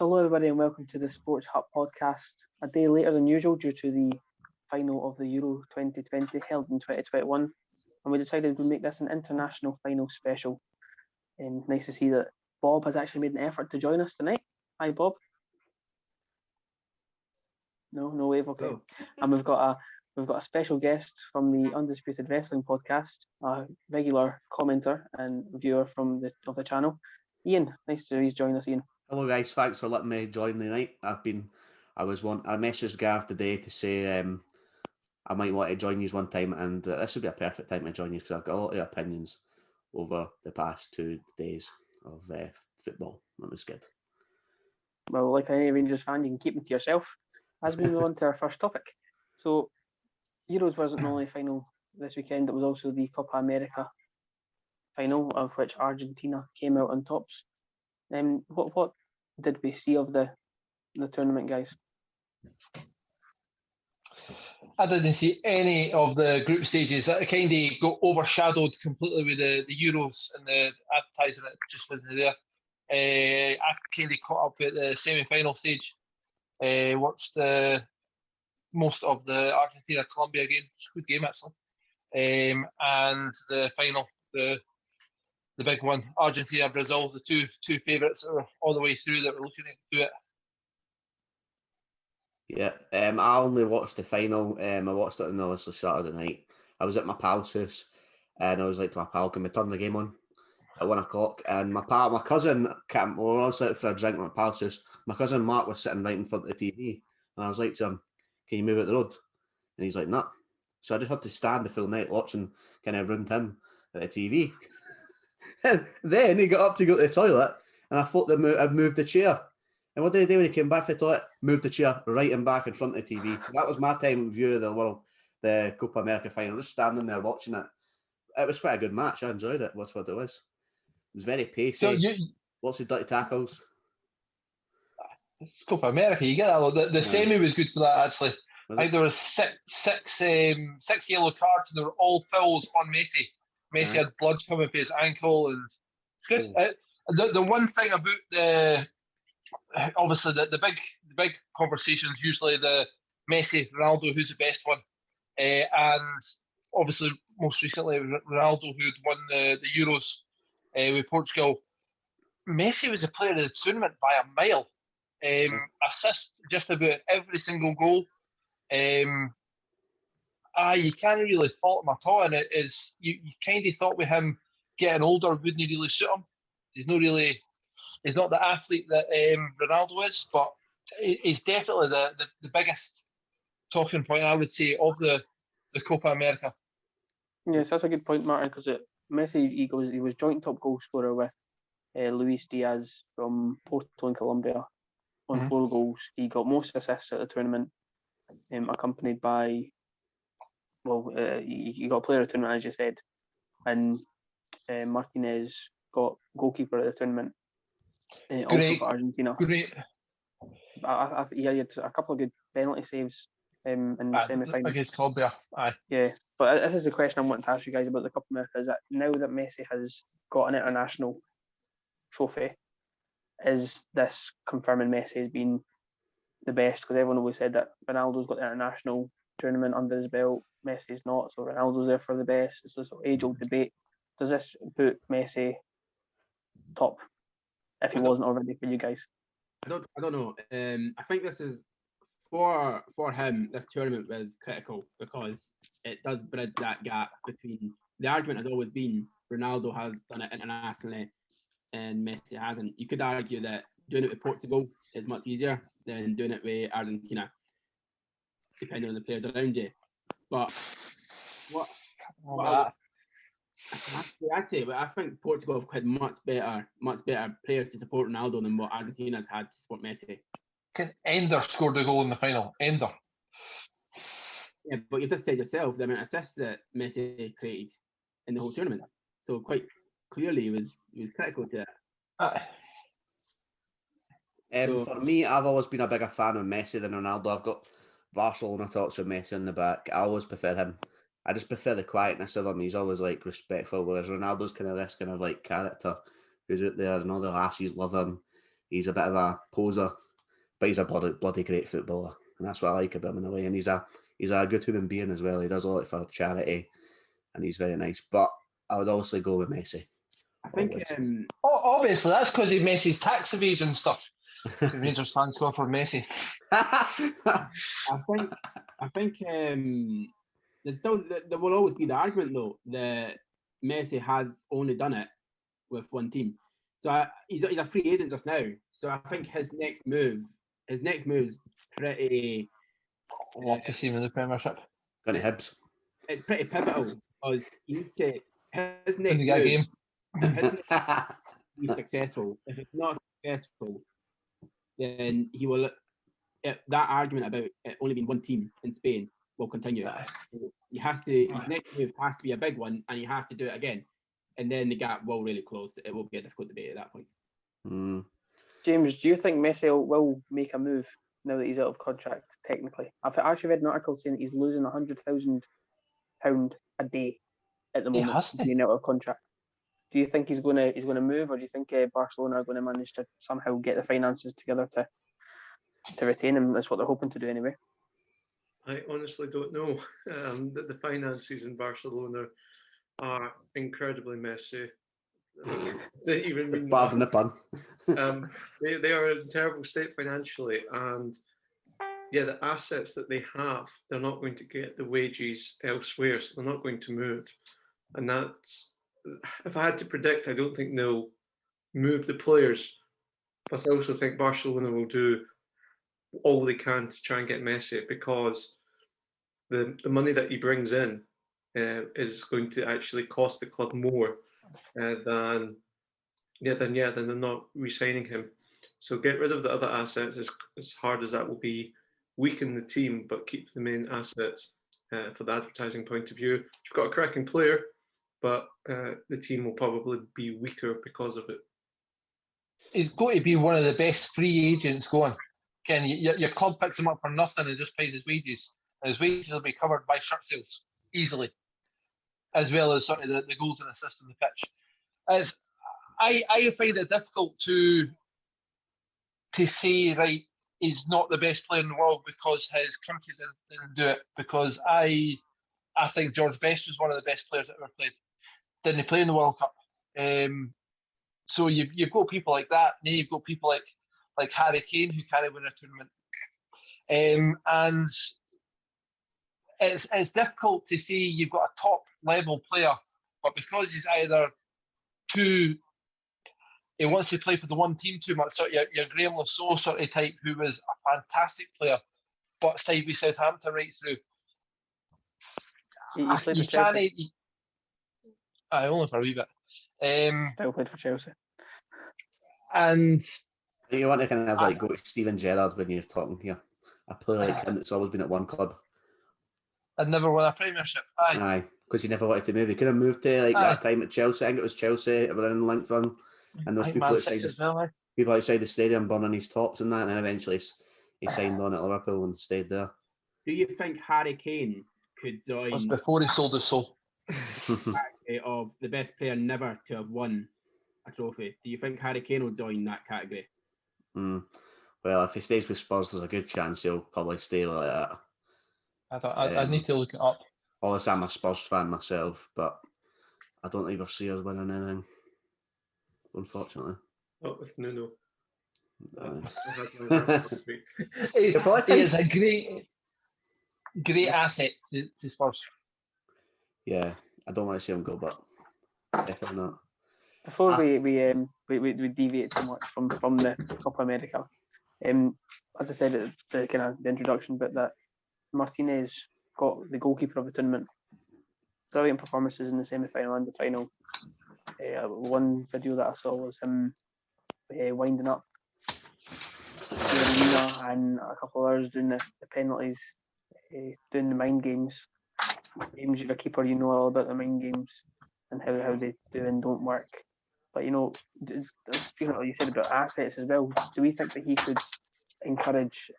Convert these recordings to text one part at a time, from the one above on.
So hello everybody and welcome to the Sports Hub podcast. A day later than usual due to the final of the Euro 2020 held in 2021, and we decided we'd make this an international final special. Nice to see that Bob has actually made an effort to join us tonight. Hi Bob. No wave, okay. Oh. And we've got a special guest from the Undisputed Wrestling podcast, a regular commenter and viewer from the channel, Ian. Nice to join us, Ian. Hello guys, thanks for letting me join the night. I messaged Gav today to say I might want to join you one time, and this would be a perfect time to join you because I've got a lot of opinions over the past 2 days of football. That was good. Well, like any Rangers fan, you can keep them to yourself. As we move on to our first topic, so Euros wasn't the only final this weekend; it was also the Copa America final, of which Argentina came out on tops. What did we see of the tournament, guys? I didn't see any of the group stages. It kind of got overshadowed completely with the Euros and the advertising that just wasn't there. I kind of caught up at the semi-final stage. Watched most of the Argentina-Colombia game. It's a good game, actually. And the final, the big one, Argentina-Brazil, the two favourites that were all the way through that were looking to do it. Yeah, I only watched the final. I watched it on obviously Saturday night. I was at my pal's house, and I was like to my pal, "Can we turn the game on at 1 o'clock?" And my cousin, we were also out for a drink at my pal's house. My cousin Mark was sitting right in front of the TV, and I was like to him, "Can you move out the road?" And he's like, "No." So I just had to stand the full night watching kind of around him at the TV. And then he got up to go to the toilet, and I thought I'd moved the chair. And what did he do when he came back from the toilet? Moved the chair right and back in front of the TV. That was my time view of the Copa America final. Just standing there watching it. It was quite a good match. I enjoyed it. That's what it was. It was very pacey. So lots of dirty tackles. It's Copa America. You get that. The semi was good for that, actually. I think there was six yellow cards, and they were all fouls on Messi. Messi had blood coming from his ankle, and it's good. Oh. The one thing about obviously the big conversations usually the Messi, Ronaldo, who's the best one, and obviously most recently Ronaldo, who'd won the Euros with Portugal. Messi was the player of the tournament by a mile. Assist just about every single goal. You can't really fault him at all, and it is you kind of thought with him getting older wouldn't he really suit him. He's not the athlete that Ronaldo is, but he's definitely the biggest talking point, I would say, of the Copa America. Yes, that's a good point, Martin, because Messi, he was joint top goal scorer with Luis Diaz from Porto and Colombia on 4 goals. He got most assists at the tournament, accompanied by, he got player of the tournament, as you said, and Martinez got goalkeeper at the tournament. Also for Argentina. Great. He had a couple of good penalty saves in the semi-final against Colombia. Aye. Yeah, but this is the question I want to ask you guys about the Copa America: is that now that Messi has got an international trophy, is this confirming Messi has been the best? Because everyone always said that Ronaldo's got the international tournament under his belt, Messi's not, so Ronaldo's there for the best. It's this age-old debate. Does this put Messi top? If he wasn't already for you guys, I don't know. I think this is for him. This tournament was critical because it does bridge that gap between. The argument has always been Ronaldo has done it internationally and Messi hasn't. You could argue that doing it with Portugal is much easier than doing it with Argentina, depending on the players around you. But I'd say, but I think Portugal have had much better players to support Ronaldo than what Argentina's had to support Messi. Ender scored a goal in the final. Ender. Yeah, but you just said yourself the amount of assists that Messi created in the whole tournament. So quite clearly he was critical to it. For me, I've always been a bigger fan of Messi than Ronaldo. I've got Barcelona thoughts of Messi in the back. I always prefer him. I just prefer the quietness of him. He's always like respectful, whereas Ronaldo's kind of this kind of like character who's out there and all the lassies love him. he's a bit of a poser, but he's a bloody great footballer, and that's what I like about him in a way. And he's a good human being as well. He does a lot for charity, and he's very nice. But I would also go with Messi. I think obviously that's because of Messi's tax evasion stuff. The Rangers fans go for Messi. I think there will always be the argument though that Messi has only done it with one team. So he's a free agent just now. So I think his next move is pretty. Want to see him in the Premiership? Going to Hibs. It's pretty pivotal because he needs to his next Game. move. His next be successful. If it's not successful, then he will. That argument about it only being one team in Spain will continue. He has to. His next move has to be a big one, and he has to do it again. And then the gap will really close. It will be a difficult debate at that point. James, do you think Messi will make a move now that he's out of contract? Technically, I've actually read an article saying that he's losing £100,000 a day at the moment, being out of contract. Do you think he's going to move, or do you think Barcelona are going to manage to somehow get the finances together to retain him? That's what they're hoping to do anyway. I honestly don't know. The finances in Barcelona are incredibly messy. They even mean Pardon the pun. They are in a terrible state financially, and the assets that they have, they're not going to get the wages elsewhere, so they're not going to move. And that's, if I had to predict, I don't think they'll move the players, but I also think Barcelona will do all they can to try and get Messi, because the money that he brings in is going to actually cost the club more than they're not re-signing him. So get rid of the other assets, as hard as that will be. Weaken the team, but keep the main assets for the advertising point of view. You've got a cracking player, but the team will probably be weaker because of it. He's going to be one of the best free agents going. Ken, your club picks him up for nothing and just pays his wages. And his wages will be covered by shirt sales easily, as well as sort of the goals and assists on the pitch. I find it difficult to say, right, he's not the best player in the world because his country didn't do it, because I think George Best was one of the best players that ever played. Didn't play in the World Cup. So you've got people like that, and then you've got people like Harry Kane who can't win a tournament. And it's difficult to see you've got a top level player, but because he's either he wants to play for the one team too much, sort of your Graham Lasso sort of type, who was a fantastic player, but stayed with Southampton right through. He played for Chelsea. Only for a wee bit. Still played for Chelsea. And you want to kind of go to Steven Gerrard when you're talking here. A player like him that's always been at one club. I'd never won a Premiership. Aye, because he never wanted to move. He could have moved to that time at Chelsea. I think it was Chelsea. They were in linked run, and those people outside the stadium burning his tops and that, and then eventually he signed on at Liverpool and stayed there. Do you think Harry Kane could join? It was before he sold his soul. Of the best player never to have won a trophy. Do you think Harry Kane will join that category? Well, if he stays with Spurs, there's a good chance he'll probably stay like that. I need to look it up. Obviously, I'm a Spurs fan myself, but I don't ever see us winning anything, unfortunately. Not with Nuno. He is a great asset to Spurs. Yeah, I don't want to see him go, but definitely not. Before we deviate too much from the Copa America, as I said at the introduction, but that Martinez got the goalkeeper of the tournament. Brilliant performances in the semi-final and the final. One video that I saw was him winding up the arena, and a couple of others doing the penalties, doing the mind games. James, you're a keeper, you know all about the mind games and how they do and don't work. But speaking of what you said about assets as well, do we think that he could encourage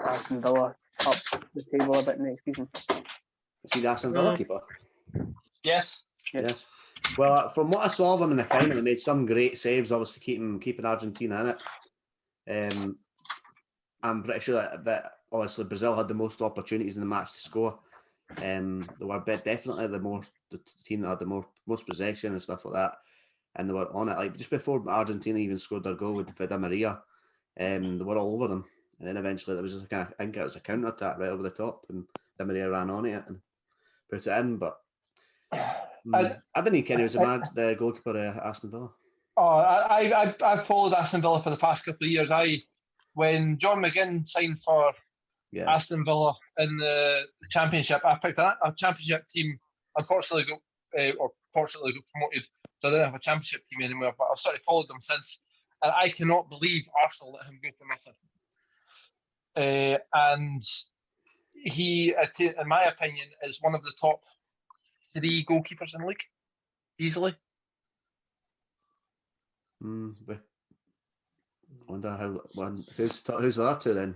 Aston Villa up the table a bit next season? Is he the Aston Villa keeper? Yes. Well, from what I saw of him in the final, he made some great saves, obviously keeping Argentina in it. I'm pretty sure that obviously Brazil had the most opportunities in the match to score. They were definitely the team that had the most possession and stuff like that, and they were on it. Like just before Argentina even scored their goal with Di Maria, they were all over them. And then eventually there was just I think it was a counter attack right over the top, and Di Maria ran on it and put it in. But I didn't think he was the goalkeeper at Aston Villa. I've followed Aston Villa for the past couple of years. When John McGinn signed for Aston Villa in the Championship, I picked a Championship team. Unfortunately, fortunately got promoted, so I didn't have a Championship team anymore. But I've sort of followed them since, and I cannot believe Arsenal let him go to nothing. And he, in my opinion, is one of the top 3 goalkeepers in the league, easily. I wonder who's the other 2 then?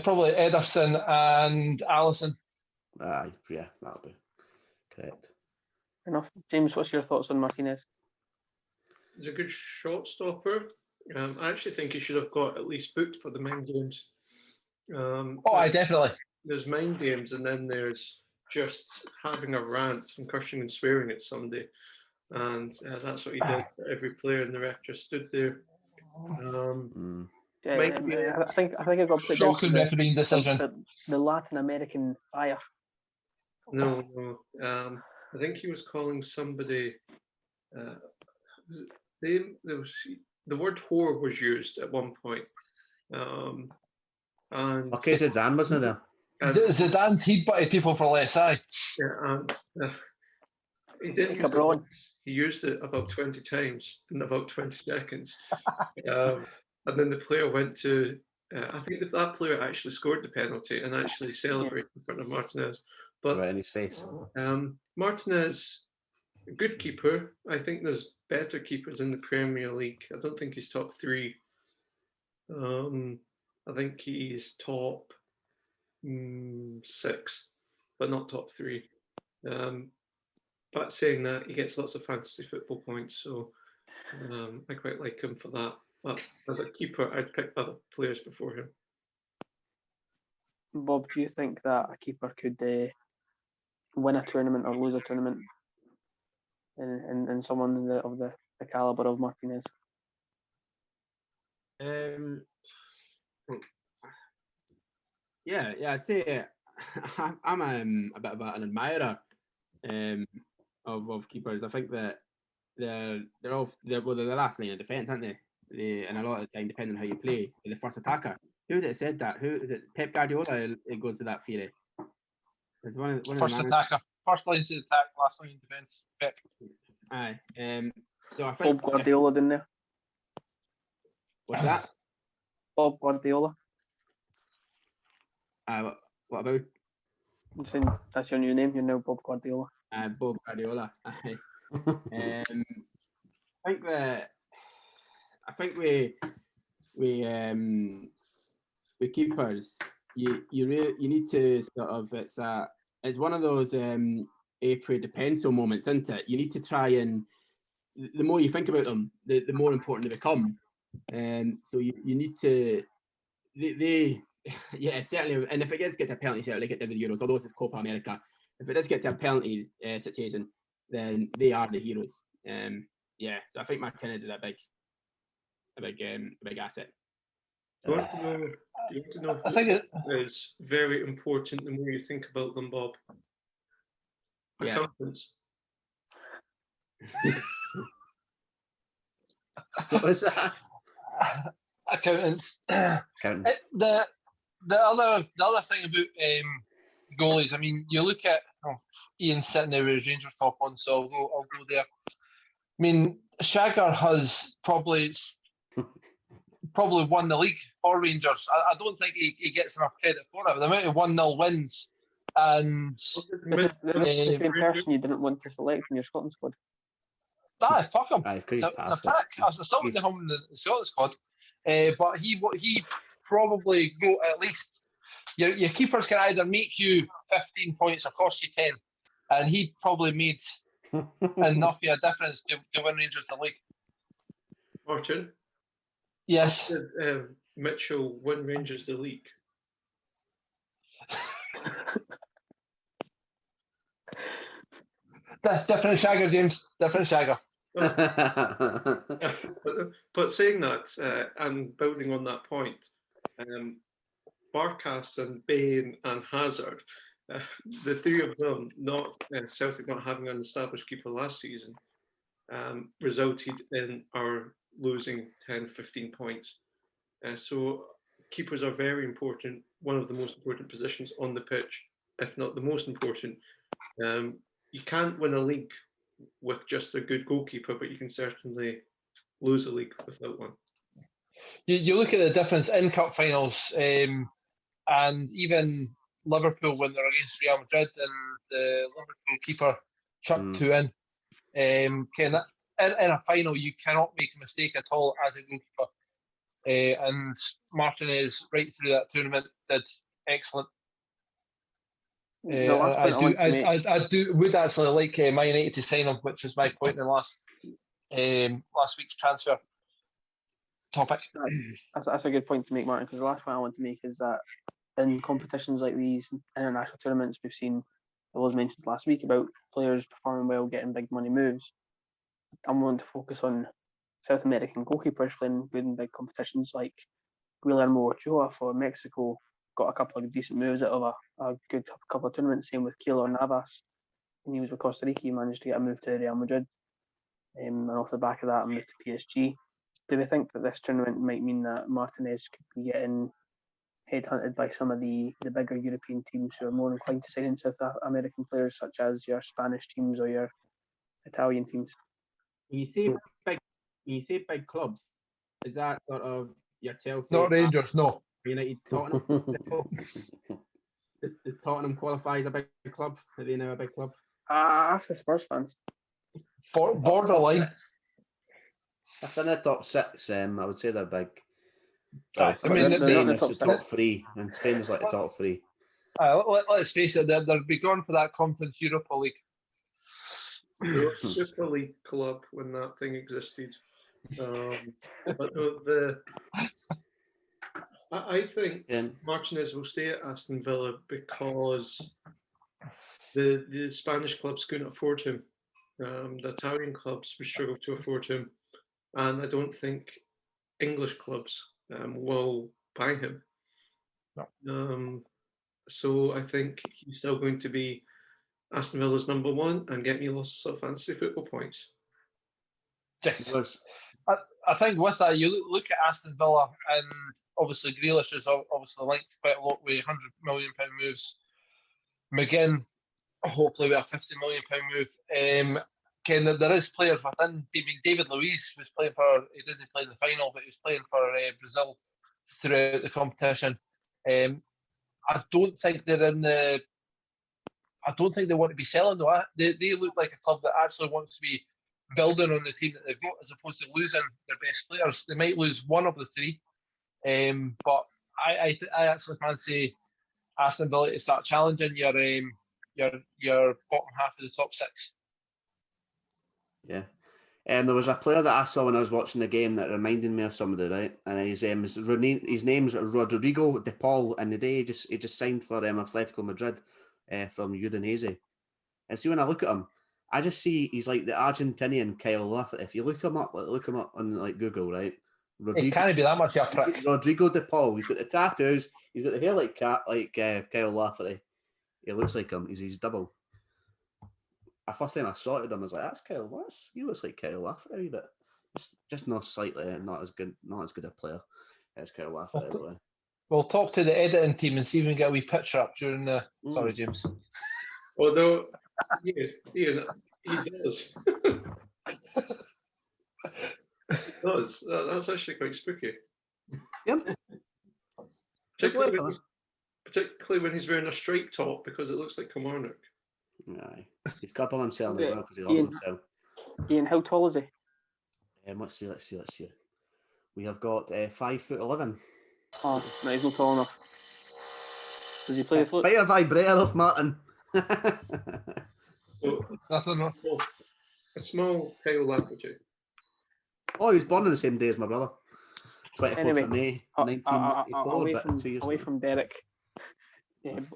Probably Ederson and Alisson. Yeah, that'll be correct. Enough. James, what's your thoughts on Martinez? He's a good shot stopper. I actually think he should have got at least booked for the mind games. Definitely. There's mind games, and then there's just having a rant and cursing and swearing at somebody, and that's what he did for every player, and the ref just stood there. I think I got put down to refereeing decision. The Latin American fire. No. I think he was calling somebody. The word whore was used at one point. And okay, Zidane wasn't there. Zidane's headbutted people for less, aye. Yeah, and he didn't use it. He used it about 20 times in about 20 seconds. And then the player went to, I think that player actually scored the penalty and actually celebrated in front of Martinez. But right in his face. Martinez, a good keeper. I think there's better keepers in the Premier League. I don't think he's top 3. I think he's top 6, but not top 3. But saying that, he gets lots of fantasy football points, so I quite like him for that. But as a keeper, I'd pick other players before him. Bob, do you think that a keeper could win a tournament or lose a tournament in someone of the caliber of Martinez? Yeah, I'd say I'm a bit of an admirer of keepers. I think that they're the last line of defence, aren't they? And a lot of the time, depending on how you play, they're the first attacker. Who was it said that? Who is it? Pep Guardiola goes with that theory. It's one first attacker, first line to attack, last line defence. Pep. Aye. So I think Bob Guardiola in there. What's that? Bob Guardiola. What about? I'm saying that's your new name. You're now Bob Guardiola. Bob Guardiola. I think we keepers, you need to sort of it's one of those April Depenso moments, isn't it? You need to try and the more you think about them, the more important they become. So you need to yeah, certainly. And if it does get to a penalty shot, like it did with the Euros, although it's Copa America, if it does get to a penalty situation, then they are the heroes. Yeah, so I think Martinez is a big asset. You want to know I think it is very important the more you think about them, Bob. Accountants. What was that? Accountants. The other thing about goalies, I mean, you look at Ian sitting there with his Rangers top on, so I'll go there. I mean, Shagger has probably won the league for Rangers. I don't think he gets enough credit for it. The amount of 1-0 wins, and this is the same person you didn't want to select in your Scotland squad. Fuck him. It's a fact. I was still with him in the Scotland squad, but he probably go at least. Your keepers can either make you 15 points or cost you 10, and he probably made enough of a difference to win Rangers the league. Fortune. Yes. Did Mitchell win Rangers the league? Different shagger, James. Different shagger. But saying that, and building on that point, Barkas and Bain and Hazard, the three of them, not Celtic not having an established keeper last season, resulted in our losing 10, 15 points. So keepers are very important, one of the most important positions on the pitch, if not the most important. You can't win a league with just a good goalkeeper, but you can certainly lose a league without one. You look at the difference in cup finals, and even Liverpool when they're against Real Madrid, and the Liverpool keeper chucked two in. In a final, you cannot make a mistake at all as a goalkeeper. And Martinez, right through that tournament, did excellent. The last point I would actually like Man United to sign him, which was my point in last week's transfer topic. That's a good point to make, Martin, because the last point I want to make is that in competitions like these, international tournaments, we've seen, it was mentioned last week about players performing well, getting big money moves. I'm wanting to focus on South American goalkeepers playing good in big competitions like Guillermo Ochoa for Mexico. Got a couple of decent moves out of a good couple of tournaments. Same with Keylor Navas. When he was with Costa Rica, he managed to get a move to Real Madrid. And off the back of that, a move to PSG. Do we think that this tournament might mean that Martinez could be getting headhunted by some of the bigger European teams who are more inclined to sign in South American players, such as your Spanish teams or your Italian teams? When you say big clubs, is that sort of your Chelsea? Not Rangers, no. United, Tottenham. Does Tottenham qualify as a big club? Are they now a big club? Ask the Spurs fans. Borderline. If in the top six, I would say they're big. I mean, Spain is the top three, and Spain is like the top three. Let's face it, they'll be gone for that Conference Europa League. Super League club when that thing existed. But I think Martinez will stay at Aston Villa because the Spanish clubs couldn't afford him. The Italian clubs would struggle to afford him. And I don't think English clubs will buy him. No. So I think he's still going to be Aston Villa's number one and get me lots of fantasy football points. Yes. I think with that, you look at Aston Villa, and obviously Grealish is obviously linked quite a lot with £100 million moves. McGinn, hopefully with a £50 million move. Ken, there is players within. David Luiz was playing for. He didn't play in the final, but he was playing for Brazil throughout the competition. I don't think they're in the. I don't think they want to be selling though. They look like a club that actually wants to be building on the team that they've got, as opposed to losing their best players. They might lose one of the three, but I actually fancy Aston Villa to start challenging your bottom half of the top six. Yeah. There was a player that I saw when I was watching the game that reminded me of somebody, right? And his name's Rodrigo De Paul, and the day he just signed for Atletico Madrid from Udinese. And see, when I look at him, I just see he's like the Argentinian Kyle Lafferty. If you look him up on like Google, right? He can't be that much of a prick. Rodrigo De Paul. He's got the tattoos. He's got the hair like Kyle Lafferty. He looks like him. He's double. The first time I saw it, I was like, "That's Kyle. He looks like Kyle Lafferty, but just not as good a player as Kyle Lafferty." We'll talk to the editing team and see if we can get a wee picture up during the. Sorry, James. Although, he does. He does. That's actually quite spooky. Yep. Particularly when he's wearing a striped top, because it looks like Kilmarnock. Aye. He's cut on himself as well because he loves himself. Ian, how tall is he? Let's see. We have got 5'11". Oh, no, he's not tall enough. Does he play the float? Fire vibrator off Martin. A small Kyle Lafferty. Oh, he was born on the same day as my brother. 24th Anyway, of May, 1994, away but 2 years away ago. from Derek.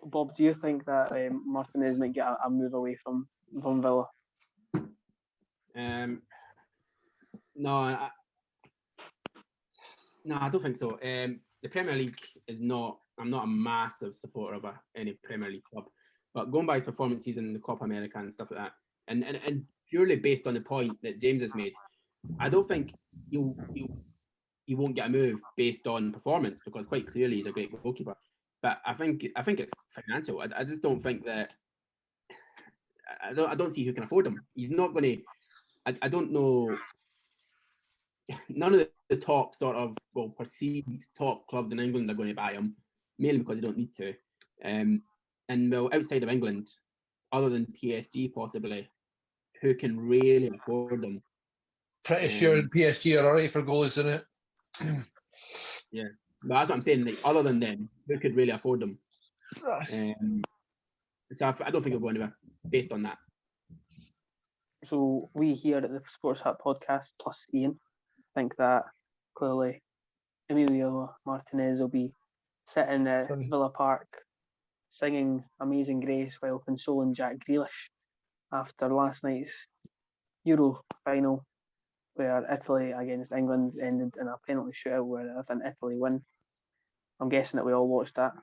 Bob, do you think that Martinez might get a move away from Villa? No, I don't think so. The Premier League is not. I'm not a massive supporter of any Premier League club, but going by his performances in the Copa America and stuff like that, and purely based on the point that James has made, I don't think you won't get a move based on performance, because quite clearly he's a great goalkeeper. But I think it's financial. I just don't think that. I don't see who can afford him. He's not going to. I don't know. None of the top sort of perceived top clubs in England are going to buy him, mainly because they don't need to. And outside of England, other than PSG possibly, who can really afford them? Pretty sure PSG are alright for goalies, isn't it? Yeah, but that's what I'm saying. Like, other than them, who could really afford them? So I don't think it'll go anywhere based on that. So we here at the Sports Hut podcast plus Ian think that clearly Emilio Martinez will be sitting at Villa Park singing Amazing Grace while consoling Jack Grealish after last night's Euro final, where Italy against England ended in a penalty shootout where I think Italy win. I'm guessing that we all watched that.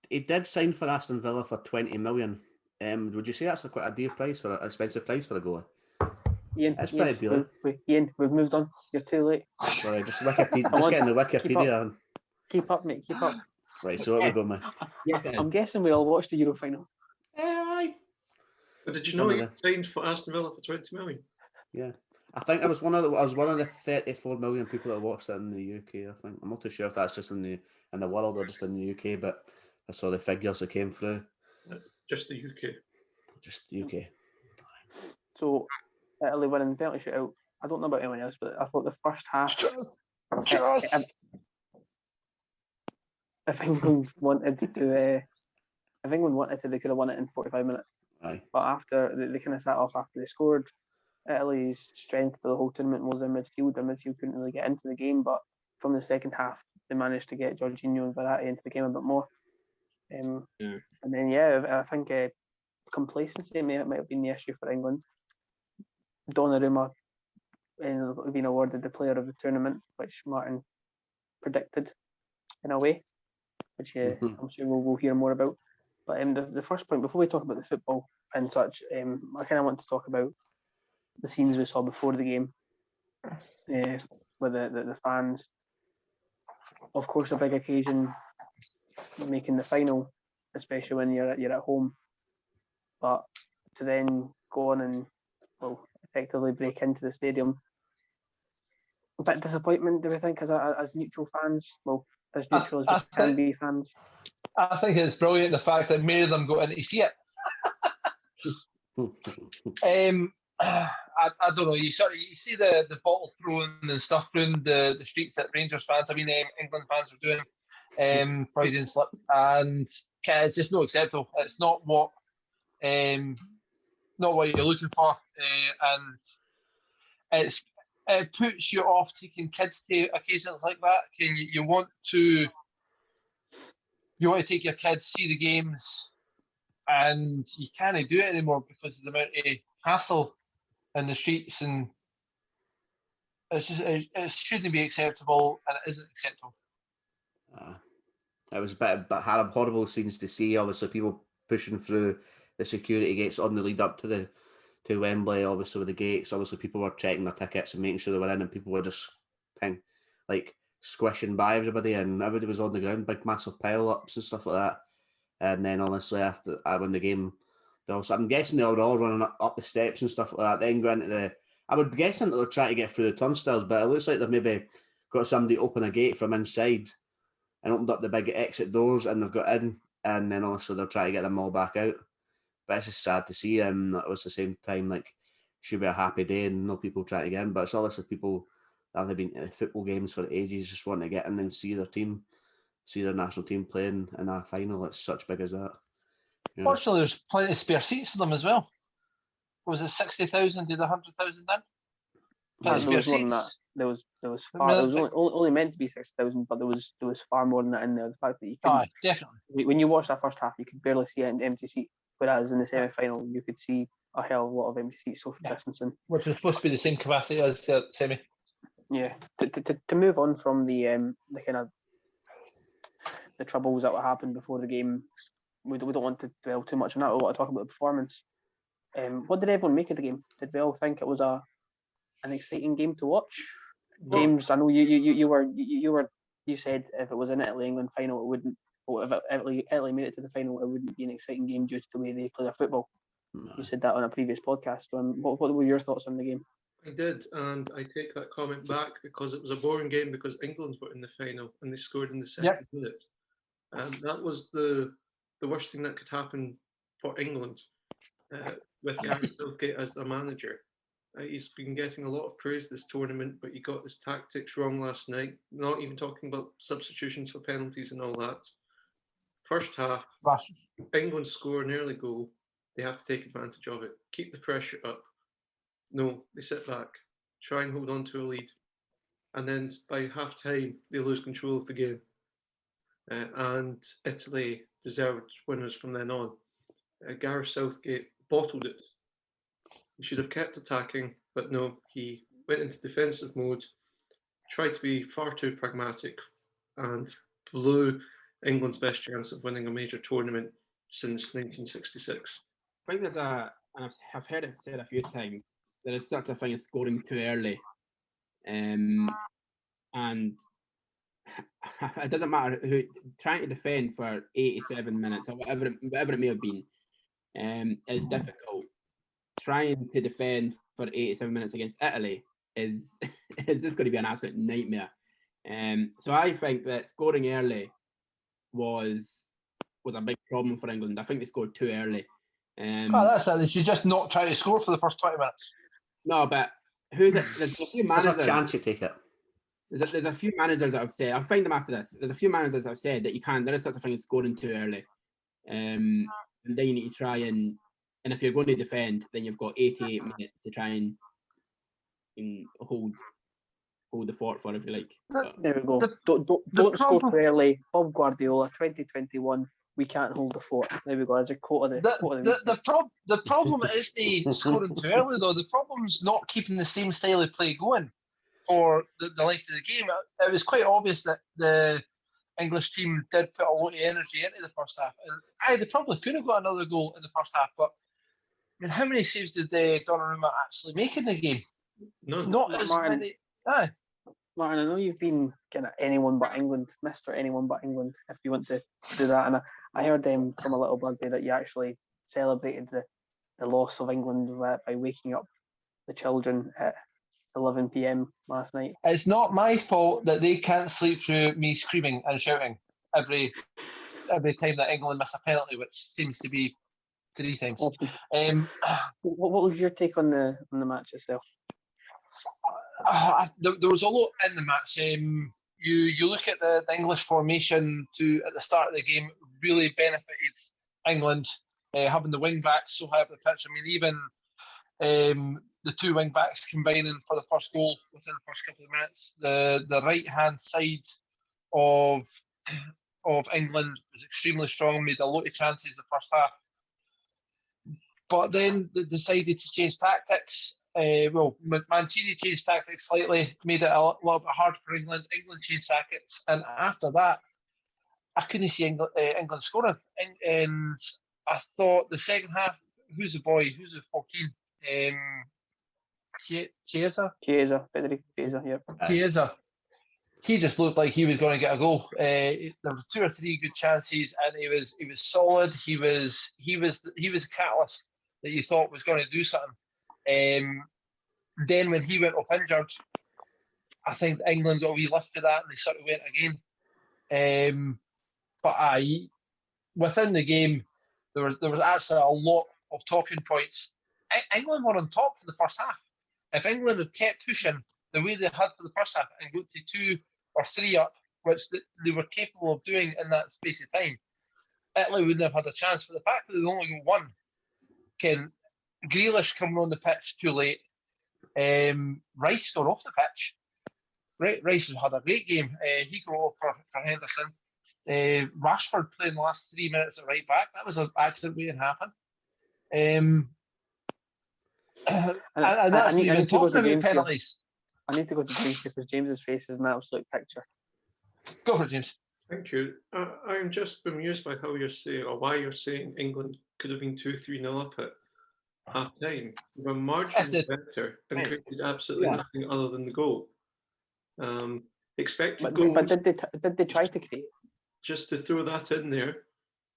He did sign for Aston Villa for 20 million. Would you say that's quite a dear price or an expensive price for a goalie? Ian, that's pretty dear. Ian, we've moved on. You're too late. Sorry, just Wikipedia. Just getting the Wikipedia. Keep up, mate. Keep up. Right, so what we go, man? Yes, I'm guessing we all watched the Euro final. Aye. But did you know he signed for Aston Villa for 20 million? Yeah, I think I was one of the 34 million people that watched it in the UK. I think I'm not too sure if that's just in the world or just in the UK, but I saw the figures that came through. Just the UK. Just the UK. So Italy winning penalty shootout. I don't know about anyone else, but I thought the first half. If England wanted to, they could have won it in 45 minutes. Aye. But after they kind of sat off after they scored, Italy's strength for the whole tournament was their midfield. Their midfield couldn't really get into the game, but from the second half, they managed to get Jorginho and Verratti into the game a bit more. And then, I think complacency might have been the issue for England. Donnarumma being awarded the player of the tournament, which Martin predicted in a way, which I'm sure we'll hear more about. But the first point, before we talk about the football and such, I kind of want to talk about the scenes we saw before the game with the fans. Of course, a big occasion, making the final, especially when you're at home. But to then go on and effectively break into the stadium, a bit of disappointment, do we think, as neutral fans? Well, as neutral as we can be fans. I think it's brilliant the fact that many of them got in to see it. I don't know. You see the bottle throwing and stuff around the streets that Rangers fans, England fans are doing Friday and slip, and it's just not acceptable. It's not what you're looking for, and it puts you off taking kids to occasions like that. You want to take your kids, see the games, and you can't do it anymore because of the amount of hassle in the streets, and it shouldn't be acceptable, and it isn't acceptable. It was a bit horrible scenes to see. Obviously, people pushing through the security gates on the lead up to Wembley. Obviously, with the gates, obviously people were checking their tickets and making sure they were in, and people were just squishing by everybody, and everybody was on the ground, big massive pile ups and stuff like that. And then obviously after I won the game, I'm guessing they were all running up the steps and stuff like that. Then going into I would be guessing that they're trying to get through the turnstiles, but it looks like they've maybe got somebody open a gate from inside and opened up the big exit doors, and they've got in, and then also they're trying to get them all back out. But it's just sad to see. It was the same time, should be a happy day and no people trying to get in, but it's obviously people that haven't been to football games for ages just wanting to get in and see their national team playing in a final. It's such big as that. Fortunately, there's plenty of spare seats for them as well. Was it 60,000? Did 100,000 in? Let's There be was more than that. seats. There was Maybe far. It not was six. only meant to be 60,000, but there was far more than that in there. The fact that you Aye, couldn't, definitely. when you watched that first half, you could barely see an empty seat. Whereas in the semi-final, you could see a hell of a lot of empty seats, social distancing. Which was supposed to be the same capacity as the semi. Yeah. To move on from the kind of the troubles that happened before the game, we don't want to dwell too much on that. We want to talk about the performance. What did everyone make of the game? Did we all think it was an exciting game to watch? James, I know you said if it was an Italy-England final, it wouldn't. Or if Italy made it to the final, it wouldn't be an exciting game due to the way they play their football. No. You said that on a previous podcast. What were your thoughts on the game? I did, and I take that comment back because it was a boring game because England were in the final and they scored in the second minute. That was the worst thing that could happen for England with Gareth Southgate as their manager. He's been getting a lot of praise this tournament, but he got his tactics wrong last night. Not even talking about substitutions for penalties and all that. First half, England score an early goal. They have to take advantage of it. Keep the pressure up. No, they sit back, try and hold on to a lead. And then by half time, they lose control of the game. And Italy deserved winners from then on. Gareth Southgate bottled it. He should have kept attacking, but no, he went into defensive mode, tried to be far too pragmatic, and blew England's best chance of winning a major tournament since 1966. I think and I've heard it said a few times, there is such a thing as scoring too early. And it doesn't matter who, trying to defend for 87 minutes or whatever it may have been, is difficult. Trying to defend for 87 minutes against Italy is just going to be an absolute nightmare. So I think that scoring early was a big problem for England. I think they scored too early. That's it. They should just not try to score for the first 20 minutes. No, but who's it? There's a few managers. There's a chance you take it. There's a few managers that have said, I'll find them after this. There's a few managers that have said that there is such a thing as scoring too early. And then you need to try and if you're going to defend, then you've got 88 minutes to try and hold the fort for, if you like. There we go. Don't score too early. Bob Guardiola, 2021. We can't hold the fort. There we go. There's a quote of the problem is the scoring too early, though. The problem's not keeping the same style of play going for the length of the game. It was quite obvious that the English team did put a lot of energy into the first half. And they probably could have got another goal in the first half, but I mean, how many saves did Donnarumma actually make in the game? None. Not as many. Aye. Martin, I know you've been kind of anyone but England, Mr. Anyone but England, if you want to do that. And I heard from a little birdie that you actually celebrated the loss of England by waking up the children at 11 p.m. last night. It's not my fault that they can't sleep through me screaming and shouting every time that England miss a penalty, which seems to be 3 times. What was your take on the match itself? There was a lot in the match. You look at the English formation at the start of the game, really benefited England having the wing backs so high up the pitch. I mean, even the 2 wing backs combining for the first goal within the first couple of minutes. The right hand side of England was extremely strong, made a lot of chances the first half. But then they decided to change tactics. Mancini changed tactics slightly, made it a little bit hard for England. England changed tactics, and after that, I couldn't see England scoring. And I thought the second half, who's the boy? Who's the 14? Chiesa, Federico Chiesa, yeah. Chiesa. He just looked like he was going to get a goal. There were 2 or 3 good chances, and he was solid. He was a catalyst that you thought was going to do something. Then when he went off injured, I think England got a wee lift to that, and they sort of went again. But within the game, there was actually a lot of talking points. England were on top for the first half. If England had kept pushing the way they had for the first half and got to 2 or 3 up, which they were capable of doing in that space of time, Italy wouldn't have had a chance. But the fact that they only got 1, Grealish coming on the pitch too late, Rice got off the pitch. Rice had a great game. He got off for Henderson. Rashford playing the last 3 minutes at right back. That was an accident waiting to happen. And that's not even talking about penalties. I need to go to James because James's face is an absolute picture. Go for it, James. Thank you. I'm just bemused by how you're saying, or why you're saying England could have been 2-3-0 up at half time. They were marginally better and created absolutely nothing other than the goal. Expected goals. But did they try to create? Just to throw that in there,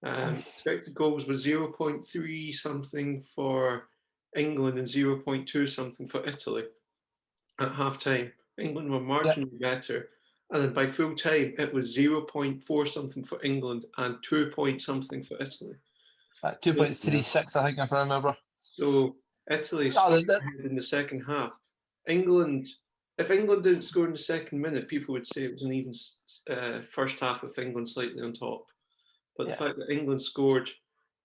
expected goals was 0.3 something for England and 0.2 something for Italy at half time. England were marginally better. And then by full time, it was 0.4 something for England and 2 point something for Italy. 2.36, I think, if I remember. So Italy scored in the second half. England, if England didn't score in the second minute, people would say it was an even first half with England slightly on top. But the fact that England scored,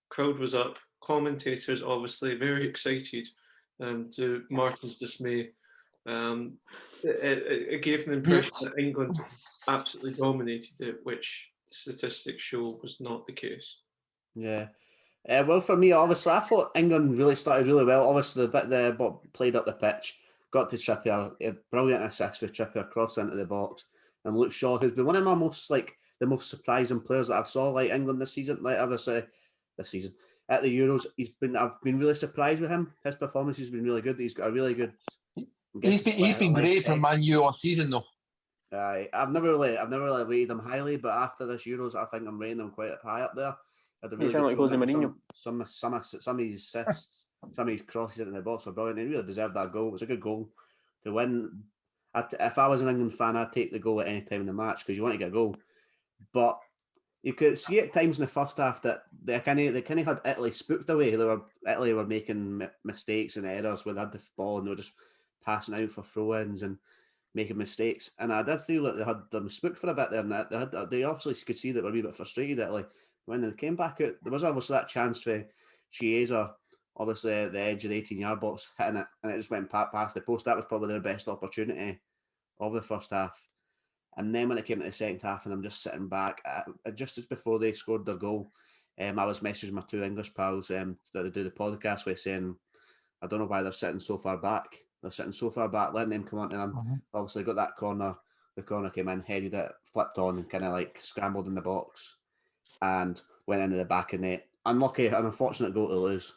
crowd was up, commentators obviously very excited, to Martin's dismay. It gave an impression that England absolutely dominated it, which the statistics show was not the case. Yeah. Well, for me, obviously, I thought England really started really well. Obviously, the bit they played up the pitch, got to Trippier, a brilliant assist with Trippier cross into the box, and Luke Shaw, who's been one of my the most surprising players that I've saw England this season. This season at the Euros, I've been really surprised with him. His performance has been really good. He's got a really good. He's been great for Man U all season though. I've never really rated him highly, but after this Euros, I think I'm rating him quite high up there. He sound like Jose Mourinho. Some of his assists, some of his crosses into the box were brilliant. He really deserved that goal. It was a good goal to win. If I was an England fan, I'd take the goal at any time in the match because you want to get a goal. But you could see at times in the first half that they kind of had Italy spooked away. Italy were making mistakes and errors where they had the ball and they were just passing out for throw-ins and making mistakes. And I did feel that they had them spooked for a bit there, and they obviously could see that they were a wee bit frustrated, Italy. When they came back out, there was obviously that chance for Chiesa, obviously at the edge of the 18-yard box, hitting it, and it just went past the post. That was probably their best opportunity of the first half. And then when it came to the second half, and I'm just sitting back, just as before they scored their goal, I was messaging my two English pals that they do the podcast with, saying, I don't know why they're sitting so far back. They're sitting so far back, letting them come onto them. Mm-hmm. Obviously got that corner. The corner came in, headed it, flipped on, and kind of scrambled in the box and went into the back of net. Unlucky, an unfortunate goal to lose.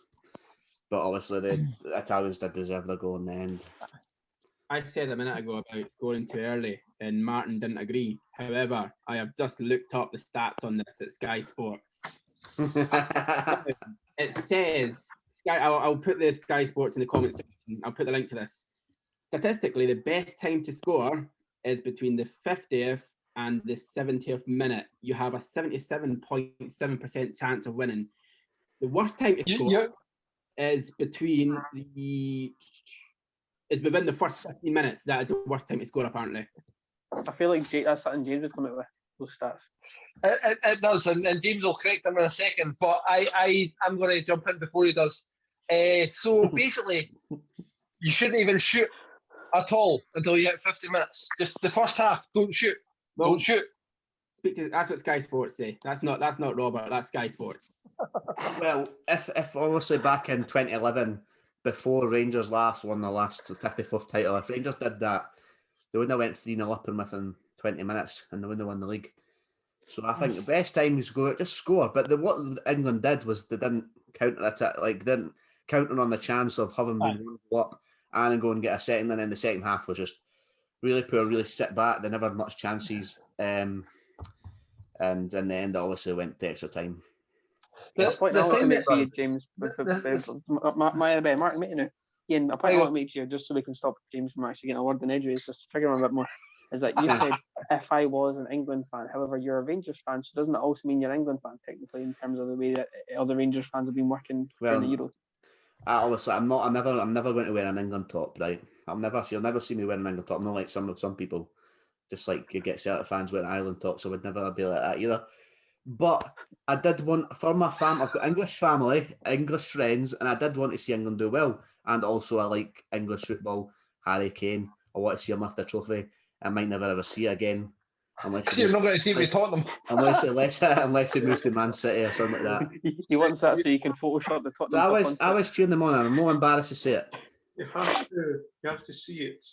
But obviously the Italians did deserve their goal in the end. I said a minute ago about scoring too early, and Martin didn't agree. However, I have just looked up the stats on this at Sky Sports. It says, I'll put the Sky Sports in the comment section. I'll put the link to this. Statistically, the best time to score is between the 50th and the 70th minute. You have a 77.7% chance of winning. The worst time to score is within the first 15 minutes. That is the worst time to score, apparently. I feel like that's something James would come out with, those stats. It does, and James will correct him in a second, but I'm going to jump in before he does. So basically, you shouldn't even shoot at all until you hit 50 minutes. Just the first half, don't shoot. Don't shoot. That's what Sky Sports say. That's not Robert. That's Sky Sports. Well, if obviously back in 2011, before Rangers won the last 54th title, if Rangers did that, they wouldn't have went 3-0 up in within 20 minutes and they wouldn't have won the league. So I think the best time is go just score. But what England did was they didn't counter-attack, didn't counter on the chance of having been 1-0 up and then go and get a second. And then the second half was just really poor, really sit back. They never had much chances. And in the end, it obviously went to extra time. James, Mark, Ian, a point I want to make here, just so we can stop James from actually getting a word in edgeways, just to trigger him a bit more, is that you said if I was an England fan, however, you're a Rangers fan, so doesn't it also mean you're an England fan, technically, in terms of the way that other Rangers fans have been working in the Euros? Obviously, I'm never going to wear an England top, right? You'll never see me wear an England top. I'm not like some people, just like you get Celtic fans wearing Ireland tops, so I would never be like that either. But I did want, for my family, I've got English family, English friends, and I did want to see England do well. And also I like English football. Harry Kane. I want to see him lift a trophy. I might never ever see it again. Because you're not going to see me Tottenham. unless he moves to Man City or something like that. He wants that so you can Photoshop the Tottenham. I was cheering them on, and I'm not embarrassed to say it. You have to see it.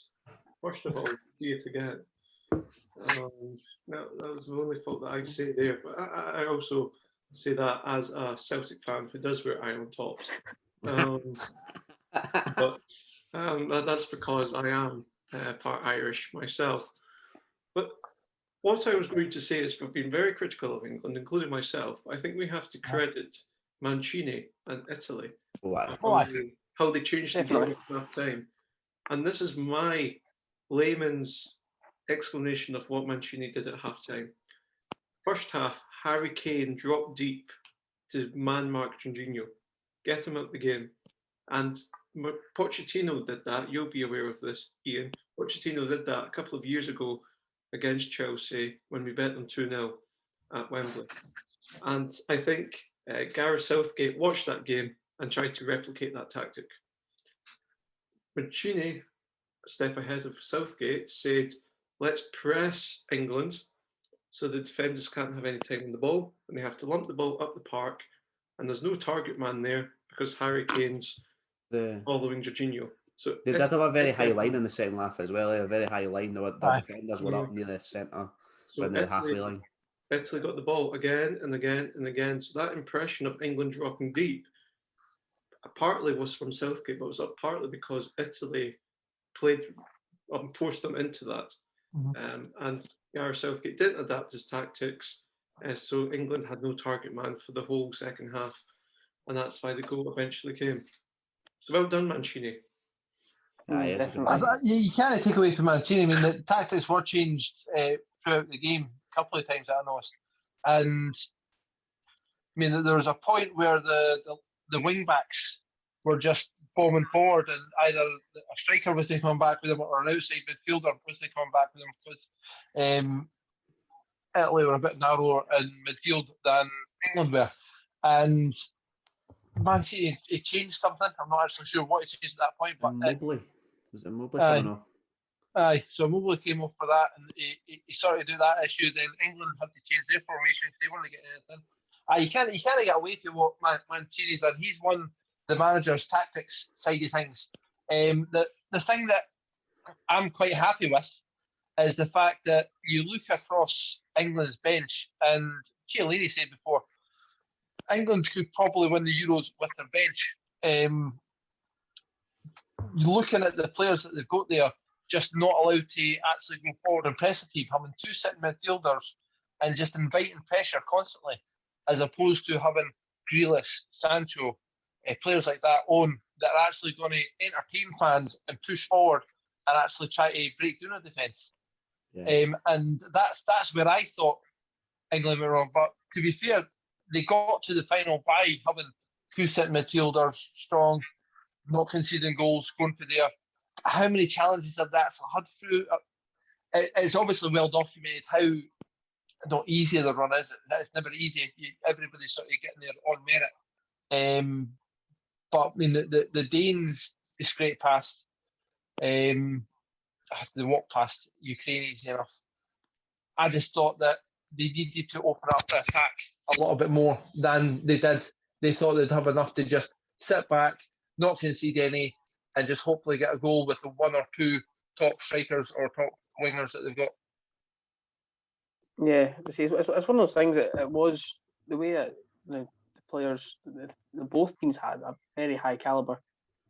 First of all, see it again. That was the only fault that I'd say there. But I also say that as a Celtic fan who does wear iron tops. But that's because I am part Irish myself. But what I was going to say is we've been very critical of England, including myself. I think we have to credit Mancini and Italy. How they changed the game at half time. And this is my layman's explanation of what Mancini did at half time. First half, Harry Kane dropped deep to man-mark Jorginho, get him out the game. And Pochettino did that. You'll be aware of this, Ian. Pochettino did that a couple of years ago against Chelsea when we bet them 2-0 at Wembley. And I think Gareth Southgate watched that game and tried to replicate that tactic. Mancini, a step ahead of Southgate, said, let's press England so the defenders can't have any time on the ball and they have to lump the ball up the park and there's no target man there because Harry Kane's following Jorginho. So they did have a very high line in the second half as well. A very high line. The defenders were up near the centre, near the halfway line. Italy got the ball again and again and again. So that impression of England dropping deep partly was from Southgate, but it was partly because Italy forced them into that. And Gareth Southgate didn't adapt his tactics, so England had no target man for the whole second half, and that's why the goal eventually came. So well done, Mancini. You can't take away from Mancini. I mean, the tactics were changed throughout the game a couple of times, I noticed. And I mean, there was a point where the wing backs were just bombing forward, and either a striker was coming back with them or an outside midfielder was coming back with them because Italy were a bit narrower in midfield than England were. And Mancini, he changed something. I'm not actually sure what he changed at that point, but Mobley. Was it Mobley coming off? Aye, so Mobley came off for that, and he started to do that issue. Then England had to change their formation because they weren't getting anything. You can't get away to what Mancini's done. He's won the manager's tactics side of things. The thing that I'm quite happy with is the fact that you look across England's bench, and Chiellini said before, England could probably win the Euros with their bench. Looking at the players that they've got there, just not allowed to actually go forward and press the team, having two sitting midfielders and just inviting pressure constantly, as opposed to having Grealish, Sancho, players like that on that are actually going to entertain fans and push forward and actually try to break down a defence. Yeah. And that's where I thought England were wrong. But to be fair, they got to the final by having two sitting midfielders strong, not conceding goals, going for there. How many challenges have that had through? It's obviously well documented how not easy the run is. It's never easy. Everybody's sort of getting there on merit. But I mean, the Danes, they scraped past. They walked past Ukraine easy enough. I just thought that they needed to open up the attack a little bit more than they did. They thought they'd have enough to just sit back, not concede any, and just hopefully get a goal with the one or two top strikers or top wingers that they've got. Yeah, see, it's one of those things that it was the way that the players, both teams had a very high calibre,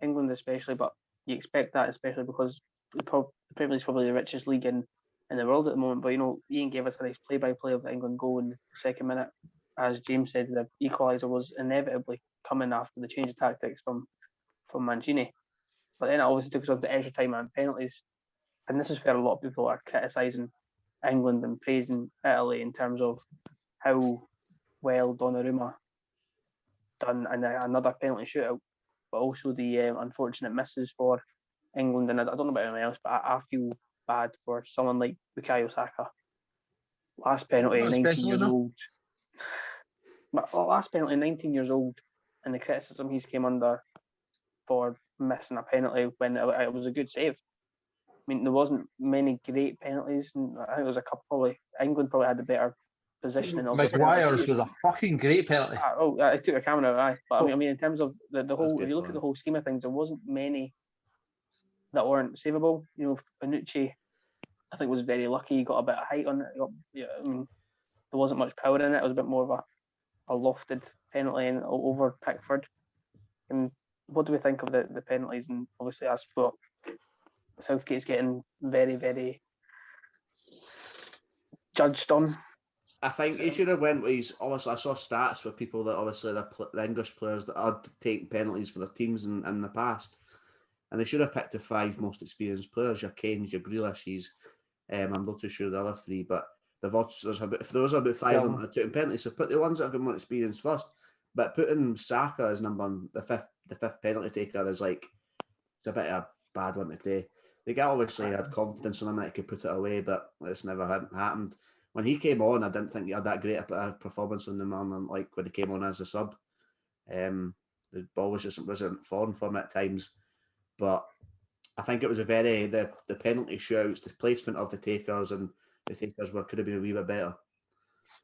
England especially, but you expect that especially because the Premier League is probably the richest league in the world at the moment. But, you know, Ian gave us a nice play-by-play of the England goal in the second minute. As James said, the equaliser was inevitably coming after the change of tactics from Mancini. But then it obviously took us on to extra time and penalties. And this is where a lot of people are criticising England and praising Italy in terms of how well Donnarumma done in another penalty shootout, but also the unfortunate misses for England. And I don't know about anyone else, but I feel bad for someone like Bukayo Saka. Last penalty, 19 years old. But last penalty, 19 years old, and the criticism he's came under for missing a penalty when it was a good save. mean, there wasn't many great penalties. And I think there was a couple. Probably England probably had the better positioning of the Maguire's penalty. was a fucking great penalty. I took a camera out, but I mean, in terms of the whole, good if you look at fun. the whole scheme of things, there wasn't many that weren't savable. You know, Bonucci, I think, was very lucky. He got a bit of height on it. I mean, there wasn't much power in it. It was a bit more of a lofted penalty and over Pickford. And what do we think of the penalties? And obviously, as for Southgate's getting very, very judged on. I think he should have went with his. Obviously, I saw stats with people that obviously the English players that had taken penalties for their teams in the past, and they should have picked the 5 most experienced players: your Kanes, your Grealishes. I'm not too sure the other 3, but if there was about 5 of them that took penalties, so put the ones that have got more experience first. But putting Saka as the fifth penalty taker is like it's a bit of a bad one to do. The guy obviously had confidence in him that he could put it away, but it's never happened. When he came on, I didn't think he had that great a performance on the man, like when he came on as a sub. The ball just wasn't falling for him at times. But I think it was the penalty shootouts, the placement of the takers, and the takers could have been a wee bit better.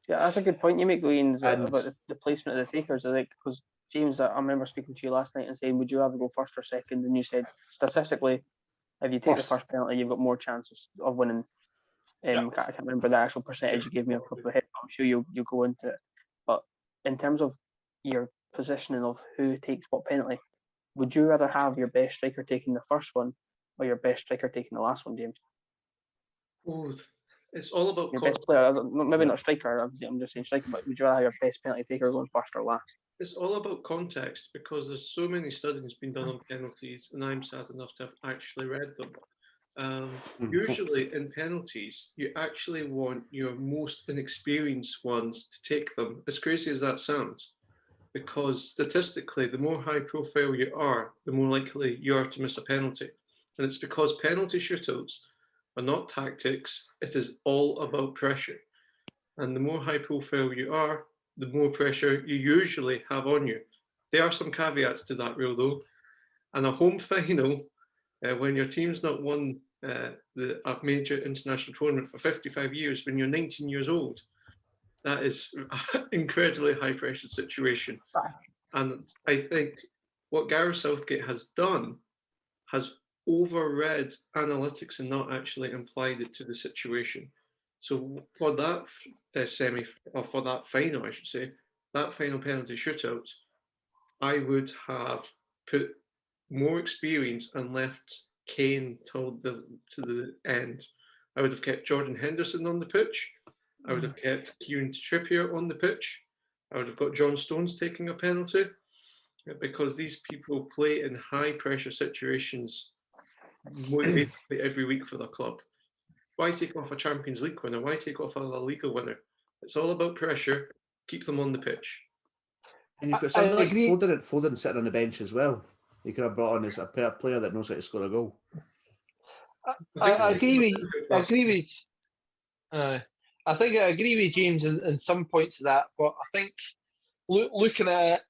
Yeah, that's a good point you make, Louise, about the placement of the takers. I think because James, I remember speaking to you last night and saying, would you rather go first or second? And you said statistically, if you take the first penalty, you've got more chances of winning. I can't remember the actual percentage you gave me off the top of the head, but I'm sure you'll go into it. But in terms of your positioning of who takes what penalty, would you rather have your best striker taking the first one or your best striker taking the last one, James? Oh, it's all about your best player, maybe not striker. I'm just saying striker, but would you rather have your best penalty taker going first or last? It's all about context because there's so many studies been done on penalties, and I'm sad enough to have actually read them. Usually in penalties, you actually want your most inexperienced ones to take them, as crazy as that sounds, because statistically, the more high profile you are, the more likely you are to miss a penalty. And it's because penalty shootouts are not tactics, it is all about pressure. And the more high profile you are, the more pressure you usually have on you. There are some caveats to that rule though. And a home final, when your team's not won a major international tournament for 55 years, when you're 19 years old, that is an incredibly high pressure situation. And I think what Gareth Southgate has done has overread analytics and not actually applied it to the situation. So for that for that final, I should say, that final penalty shootout, I would have put more experience and left Kane to the end. I would have kept Jordan Henderson on the pitch. I would have kept Kieran Trippier on the pitch. I would have got John Stones taking a penalty, because these people play in high pressure situations basically every week for their club. Why take off a Champions League winner? Why take off a La Liga winner? It's all about pressure. Keep them on the pitch. And you've got something like Foden sitting on the bench as well. You could have brought on as a player that knows how to score a goal. I agree with James in some points of that, but I think looking at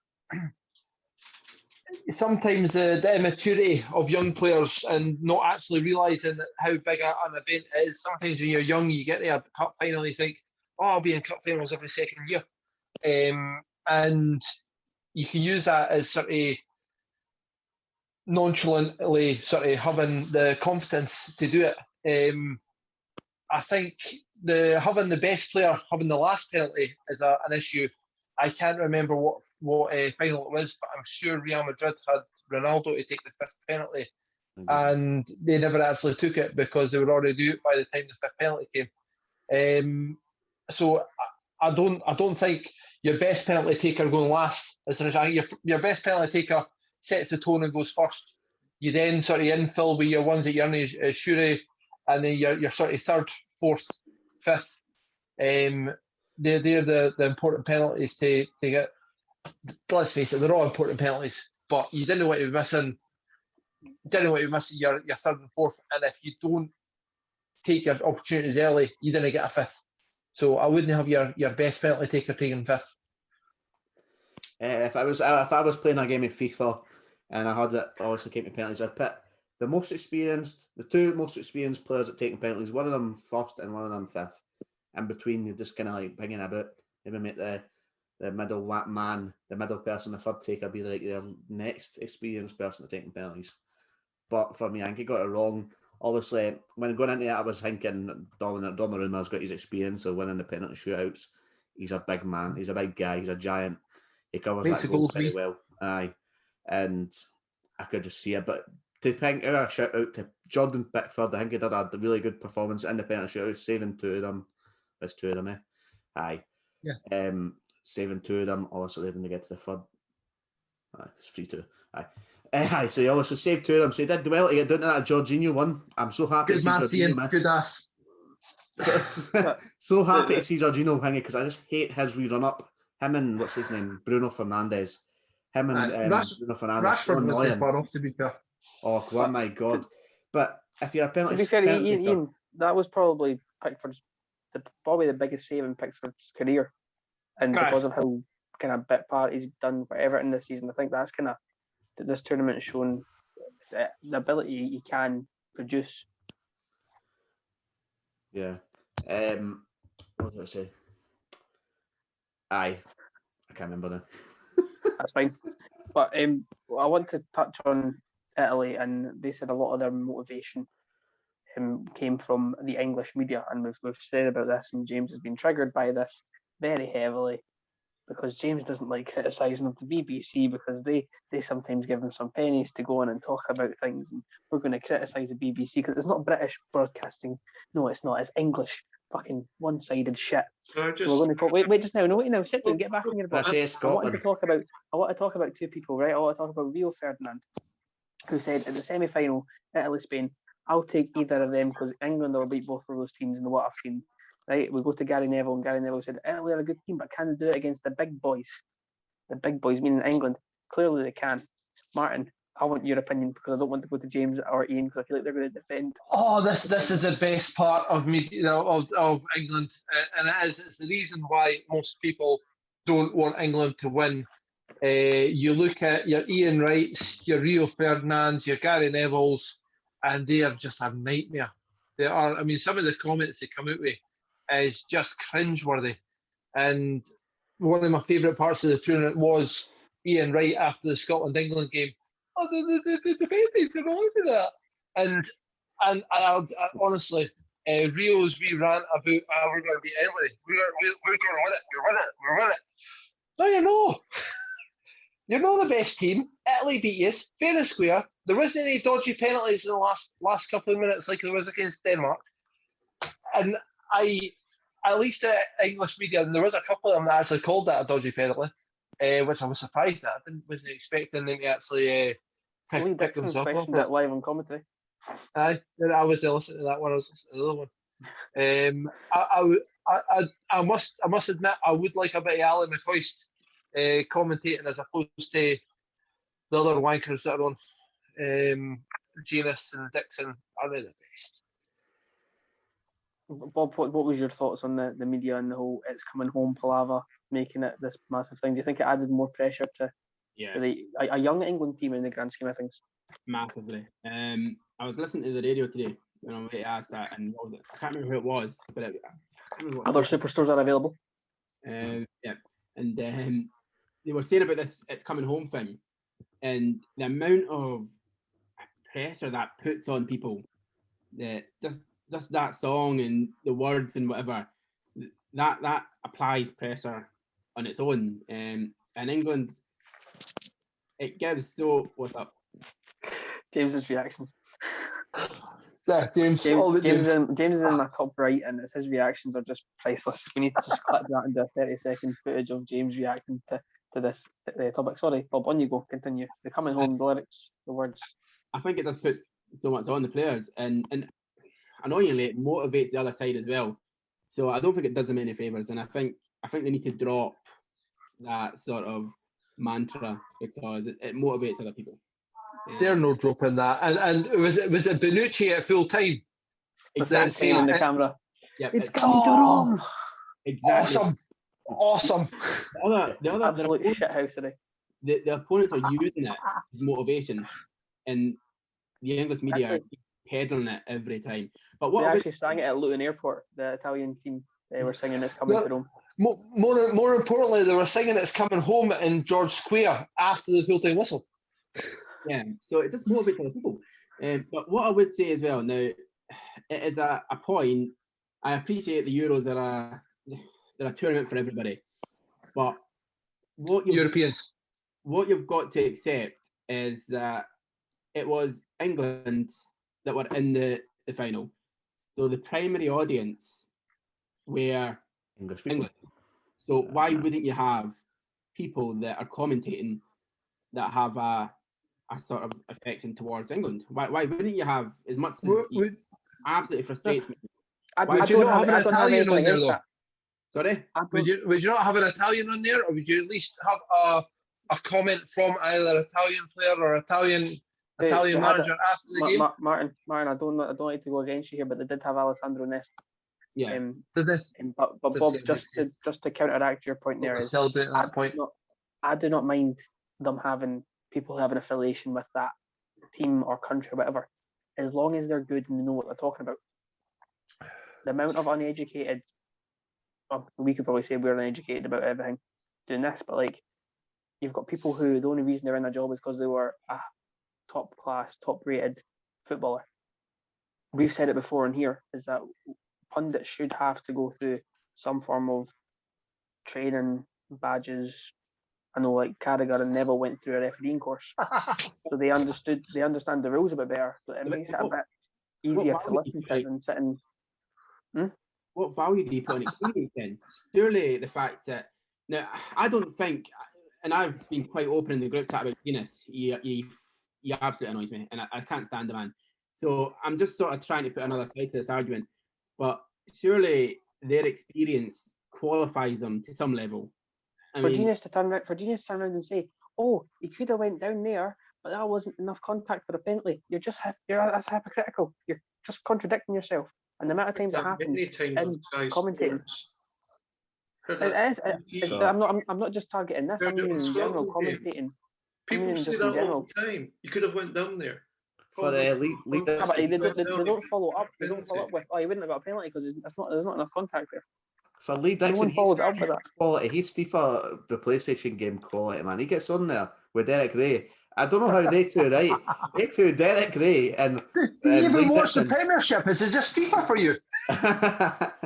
sometimes the immaturity of young players and not actually realising how big an event it is. Sometimes when you're young, you get to a cup final and you think, oh, I'll be in cup finals every second year. And you can use that as sort of nonchalantly sort of having the confidence to do it. I think having the best player having the last penalty is an issue. I can't remember what final it was, but I'm sure Real Madrid had Ronaldo to take the 5th penalty, and they never actually took it because they were already due it by the time the 5th penalty came. So I don't think your best penalty taker going last is your best penalty taker sets the tone and goes first. You then sort of infill with your ones that you're in as Shuri, and then your sort of 3rd, 4th, 5th. They're the important penalties to get. Let's face it, they're all important penalties, but you didn't know what you were missing. Your 3rd and 4th, and if you don't take your opportunities early, you didn't get a 5th. So I wouldn't have your best penalty taker taking 5th. If I was playing a game of FIFA and I had it obviously came to penalties, I'd put the two most experienced players at taking penalties, one of them first and one of them fifth. In between, you're just kind of like hanging about. Maybe make the middle man, the middle person, the third taker, be like their next experienced person at taking penalties. But for me, I think he got it wrong. Obviously, when going into it, I was thinking Donnarumma's got his experience of winning the penalty shootouts. He's a big man. He's a big guy. He's a giant. He covers Makes that the goal goals very wee. well. Aye. And I could just see it. But to think a shout out to Jordan Pickford, I think he did a really good performance in the penalty shootout, saving two of them. There's two of them, eh? Aye. Yeah. Saving two of them. Obviously, they didn't get to the third. Aye, it's 3-2. Aye. Aye, so he also saved two of them. So he did well to get down to that Jorginho one. I'm so happy Good to see man, Jorginho Ian. miss. Good ass. So happy to see Jorginho hanging because I just hate his wee run up. Him and what's his name, Bruno Fernandes. Him and Bruno Fernandes. So Rashford was annoying. far off, to be fair. Oh, oh my god! But if you're a To penalty, be fair, penalty Ian, that was probably Pickford's probably the biggest save in Pickford's career, and because of how kind of bit part he's done for Everton this season, I think that's kind of this tournament has shown the ability he can produce. Yeah. What did I say? Aye, I can't remember now. That's fine. But I want to touch on Italy, and they said a lot of their motivation came from the English media, and we've said about this, and James has been triggered by this very heavily because James doesn't like criticising of the BBC because they sometimes give him some pennies to go on and talk about things, and we're going to criticise the BBC because it's not British broadcasting. No, it's not. It's English fucking one-sided shit. So we're going to call. Wait just now. No, wait now. Sit down. Get back on your butt. I want to talk about two people, right? I want to talk about Rio Ferdinand, who said in the semi-final, Italy-Spain, I'll take either of them because England will beat both of those teams in what I've seen. Right, we go to Gary Neville, and Gary Neville said, Italy are a good team, but can they do it against the big boys? The big boys, meaning England. Clearly they can. Martin, I want your opinion because I don't want to go to James or Ian because I feel like they're going to defend. Oh, this is the best part of me, of England, and it's the reason why most people don't want England to win. You look at your Ian Wrights, your Rio Ferdinands, your Gary Nevilles, and they are just a nightmare. They are. I mean, some of the comments they come out with is just cringeworthy. And one of my favourite parts of the tournament was Ian Wright after the Scotland-England game. Oh, the defenders can only do that. And I honestly, Rio's wee rant about we're going to beat Italy. We're going to win it. We're winning it. No, you're not. You're not the best team. Italy beat you, fair and square. There wasn't any dodgy penalties in the last couple of minutes like there was against Denmark. And at least the English media, and there was a couple of them that actually called that a dodgy penalty, which I was surprised at. I wasn't expecting them to actually pick themselves up. That live on commentary. Aye, I was listening to that one. I was listening to the other one. I must admit, I would like a bit of Alan McCoist commentating as opposed to the other wankers that are on. Genus and Dixon are they the best? Bob, what was your thoughts on the media and the whole "it's coming home" palaver, making it this massive thing? Do you think it added more pressure to a young England team in the grand scheme of things? Massively. I was listening to the radio today when I was asked that, and I can't remember who it was, but I can't remember what other superstores are available. And they were saying about this "it's coming home" thing, and the amount of pressure that puts on people, that just that song and the words and whatever, that applies pressure on its own. And England, it gives so. What's up? James's reactions. Yeah, James is in my top right, and his reactions are just priceless. We need to just clip that into a 30-second footage of James reacting to this topic. Sorry, Bob, on you go. Continue. The coming home, the lyrics, the words. I think it does put so much on the players, and annoyingly, it motivates the other side as well. So I don't think it does them any favours, and I think they need to drop that sort of mantra because it motivates other people. They're no dropping that. And was it Bonucci at full time? Exactly. In the camera. Yep, it's coming to Rome. Exactly. Awesome. The other absolute shithousery. The opponents are using it as motivation, and the English media are peddling it every time. But what They I would actually sang it at Luton Airport. The Italian team, they were singing "It's Coming to Rome." More importantly, they were singing "It's Coming Home" in George Square after the full-time whistle. Yeah, so it just motivates other people. But what I would say as well, now, it is a point. I appreciate the Euros are a tournament for everybody, but what Europeans. What you've got to accept is that it was England that were in the final. So the primary audience were English people. England. So why wouldn't you have people that are commentating that have a sort of affection towards England? Why wouldn't you have, as much as absolutely frustrates me? Would you not have an Italian on there, though? Sorry? Would you not have an Italian on there, or would you at least have a comment from either Italian player or Italian manager after the game? Martin, I don't like to go against you here, but they did have Alessandro Nesta. Yeah. Did they? But Bob, just to counteract your point there, is celebrating that point. I do not mind them having people having affiliation with that team or country or whatever, as long as they're good and they know what they're talking about. The amount of uneducated, we could probably say we're uneducated about everything doing this, but like, you've got people who the only reason they're in a job is because they were a top class, top rated footballer. We've said it before in here, is that pundits should have to go through some form of training, badges. I know, like Carragher and Neville went through a refereeing course, so they understand the rules a bit better. So it makes it a bit easier to listen to than sitting. What value do you put on experience then? Surely the fact that, now I don't think, and I've been quite open in the group chat about Guinness. He absolutely annoys me, and I can't stand the man. So I'm just sort of trying to put another side to this argument. But surely their experience qualifies them to some level. For Genius to turn around and say, "Oh, he could have went down there, but that wasn't enough contact for a penalty." That's hypocritical. You're just contradicting yourself. And the amount of times it happens in commentating. It is. I'm not just targeting this. I mean in general commentating. People say that all the time. You could have went down there. For they don't follow up. They don't follow up with, "Oh, he wouldn't have got a penalty because there's not enough contact there." For Lee Dixon, follows up with that. Quality. He's FIFA, the PlayStation game quality, man. He gets on there with Derek Ray. I don't know how they two are right. They two, Derek Ray and do you even watch the Premiership? Is it just FIFA for you?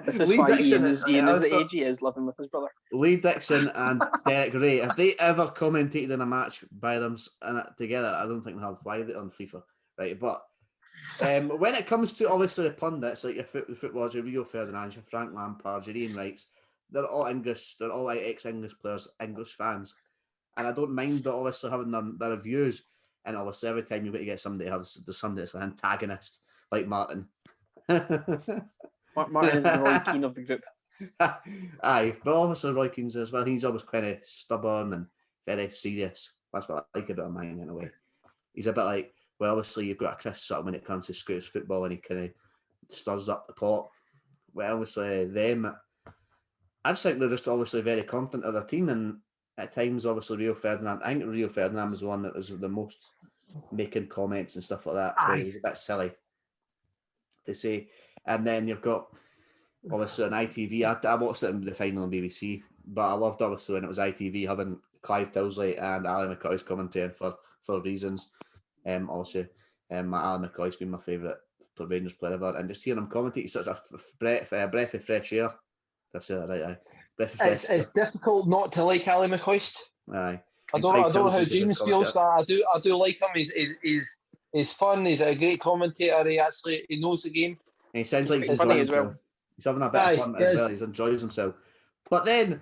This is why Ian is the age he is, living with his brother. Lee Dixon and Derek Ray, have they ever commentated in a match by them together? I don't think they have. Why are they on FIFA? Right, but when it comes to obviously the pundits, like your footballers, your Rio Ferdinand, your Frank Lampard, your Ian Wrights, they're all English. They're all like ex-English players, English fans, and I don't mind that obviously having their reviews. And obviously every time you get to get somebody there's somebody that's an antagonist like Martin. Martin is the Roy Keane of the group. Aye, but obviously Roy Keane's as well. He's always kind of stubborn and very serious. That's what I like about mine in a way. He's a bit like, well, obviously you've got a Chris Sutton when it comes to Scottish football, and he kind of stirs up the pot. Well, obviously them, I just think they're just obviously very confident of their team, and at times, obviously Rio Ferdinand. I think Rio Ferdinand was the one that was the most making comments and stuff like that. Where he was a bit silly to say. And then you've got obviously on ITV. I watched it in the final on BBC, but I loved obviously when it was ITV having Clive Tilsley and Ali McCoy's commentating for reasons. Also, Ali McCoy's been my favourite Rangers player ever, and just hearing him commentate, such a breath of fresh air. Did I say that right? Aye. Breath of fresh air. It's difficult not to like Ali McCoyst. Aye. I don't know how James feels, but I do like him. He's fun. He's a great commentator. He knows the game. And he sounds like he's enjoying himself. Well. He's having a bit of fun as well. He enjoys himself. But then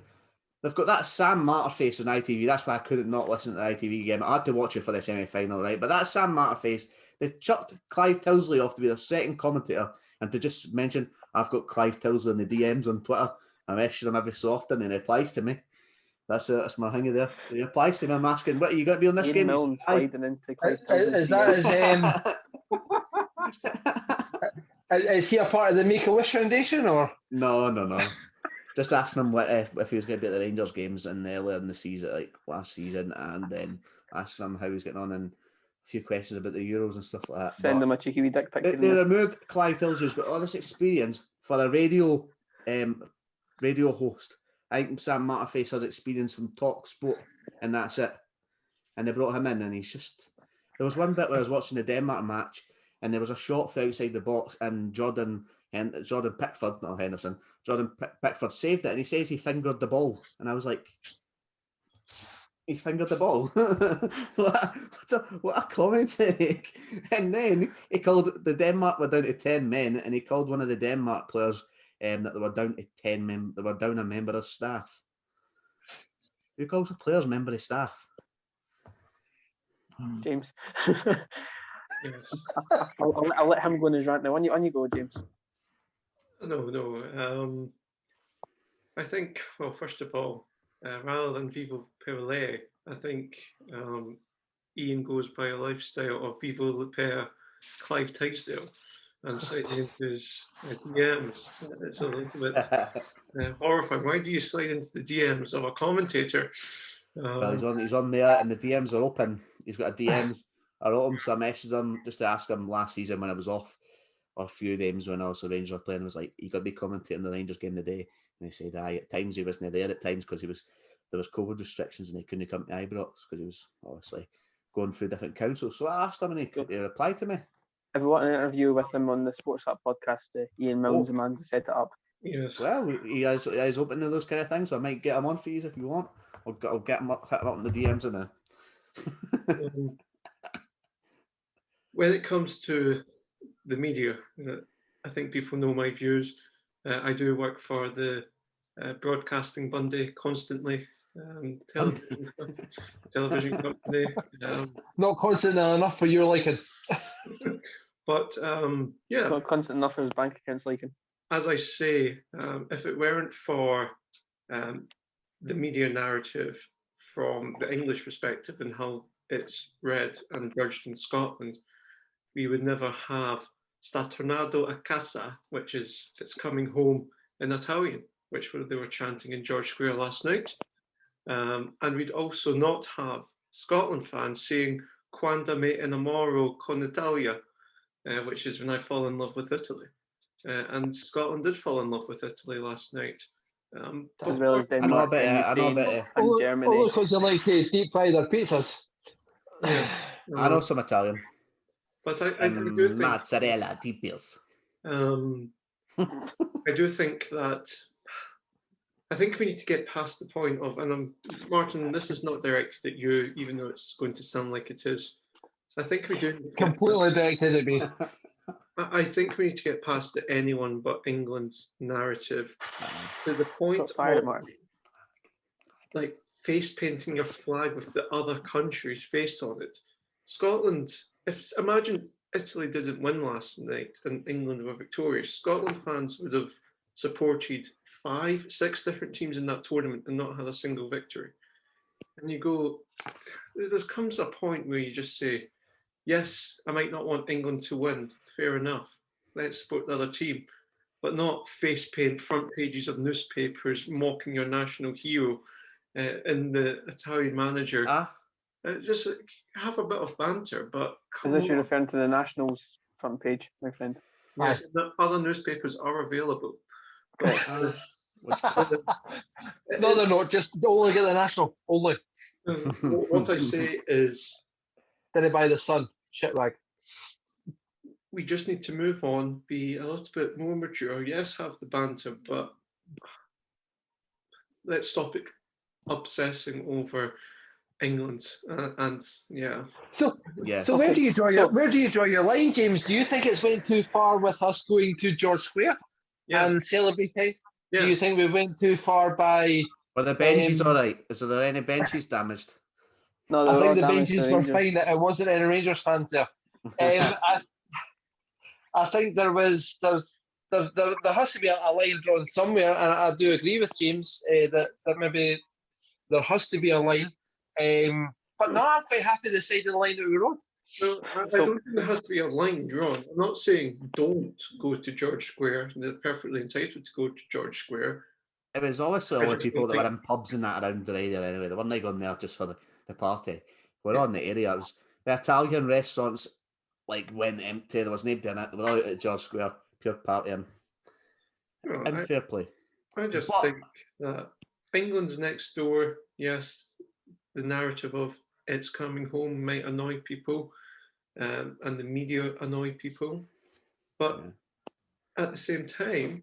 they've got that Sam Matterface on ITV. That's why I couldn't not listen to the ITV game. I had to watch it for the semi-final, right? But that Sam Matterface, they chucked Clive Tilsley off to be their second commentator, and to just mention, I've got Clive Tilsley in the DMs on Twitter. I message him every so often, and he replies to me. That's my thing there. He replies to me. I'm asking, what are you going to be on this game? Is he a part of the Make-A-Wish Foundation, or? No. Just asking him if he was going to be at the Rangers games earlier in the season, like last season, and then asking him how he's getting on. And few questions about the Euros and stuff like that. Send them a cheeky wee dick pic. They removed Clive tells you's got all this experience for a radio host. I think Sam Matterface has experience from Talk Sport, and that's it. And they brought him in, and he's just. There was one bit where I was watching the Denmark match, and there was a shot from outside the box, and Jordan Pickford, not Henderson, Jordan Pickford saved it, and he says he fingered the ball, and I was like, he fingered the ball. what a comment to make. And then he called the Denmark were down to 10 men, and he called one of the Denmark players that they were down to 10 men. They were down a member of staff. Who calls the players member of staff? James. Yes. I'll let him go on his rant now. On you go, James. No. I think, well, first of all, rather than Vivo Perle, I think Ian goes by a lifestyle of Vivo Le Pere, Clive Tysdale, and sliding into his DMs. It's a little bit horrifying. Why do you slide into the DMs of a commentator? Well, he's on there, and the DMs are open. He's got a DMs are open, so I messaged him just to ask him last season when I was off, or a few games when I was the Rangers were playing. I was like, "You got to be commentating the Rangers game today," and he said, "Aye." At times he wasn't there. At times because there was COVID restrictions and he couldn't come to Ibrox because he was obviously going through different councils. So I asked him, and he replied to me. If you want an interview with him on the Sports Hub podcast, Ian Milne's the man to set it up. Yes. Well, he is open to those kind of things, so I might get him on for you if you want. I'll get him up, hit him up in the DMs and When it comes to the media, I think people know my views. I do work for the Broadcasting Bundy constantly, television company. Not constant enough for your liking. But yeah, Not constant enough for his bank accounts liking. as I say, if it weren't for the media narrative from the English perspective and how it's read and judged in Scotland, we would never have Sta tornando a casa, which is it's coming home in Italian, which they were chanting in George Square last night. And we'd also not have Scotland fans saying Quando me innamoro con Italia, which is when I fall in love with Italy. And Scotland did fall in love with Italy last night. As well as Denmark and Ukraine and Germany. Only because they like to deep fry their pizzas. Yeah, I know some Italian. But I do think mozzarella di pills. I do think that I think we need to get past the point of, and Martin, this is not directed at you, even though it's going to sound like it is. I think we do Completely directed at me. I think we need to get past the anyone but England narrative to the point of like face painting your flag with the other country's face on it. Scotland, imagine Italy didn't win last night and England were victorious. Scotland fans would have supported 5-6 different teams in that tournament and not had a single victory. And you go, there comes a point where you just say, yes, I might not want England to win. Fair enough. Let's support the other team. But not face paint front pages of newspapers mocking your national hero in the Italian manager. Just have a bit of banter. But is this you referring to the Nationals front page, my friend? Yes, the other newspapers are available. But, no, they're not. Just only get the National. Only. What I say is, did it buy the Sun? Shit rag. We just need to move on, be a little bit more mature. Yes, have the banter, but let's stop it obsessing over England and yeah. So where do you draw your line, James? Do you think it's went too far with us going to George Square and celebrating? Yeah. Do you think we went too far by? Were the benches all right? Is there any benches damaged? No, I think the benches were fine. It wasn't any Rangers fans there. I think there has to be a line drawn somewhere, and I do agree with James that maybe there has to be a line. But no, I'm quite happy to side of the line that we're on. No, I don't think there has to be a line drawn. I'm not saying don't go to George Square. They're perfectly entitled to go to George Square. It was obviously all the people that were in pubs and that around the area anyway. They weren't going there just for the party. We're on the area. The Italian restaurants went empty. There was nobody in it. They were all out at George Square, pure partying. And fair play. I just think that England's next door. Yes, the narrative of it's coming home might annoy people, and the media annoy people. But at the same time,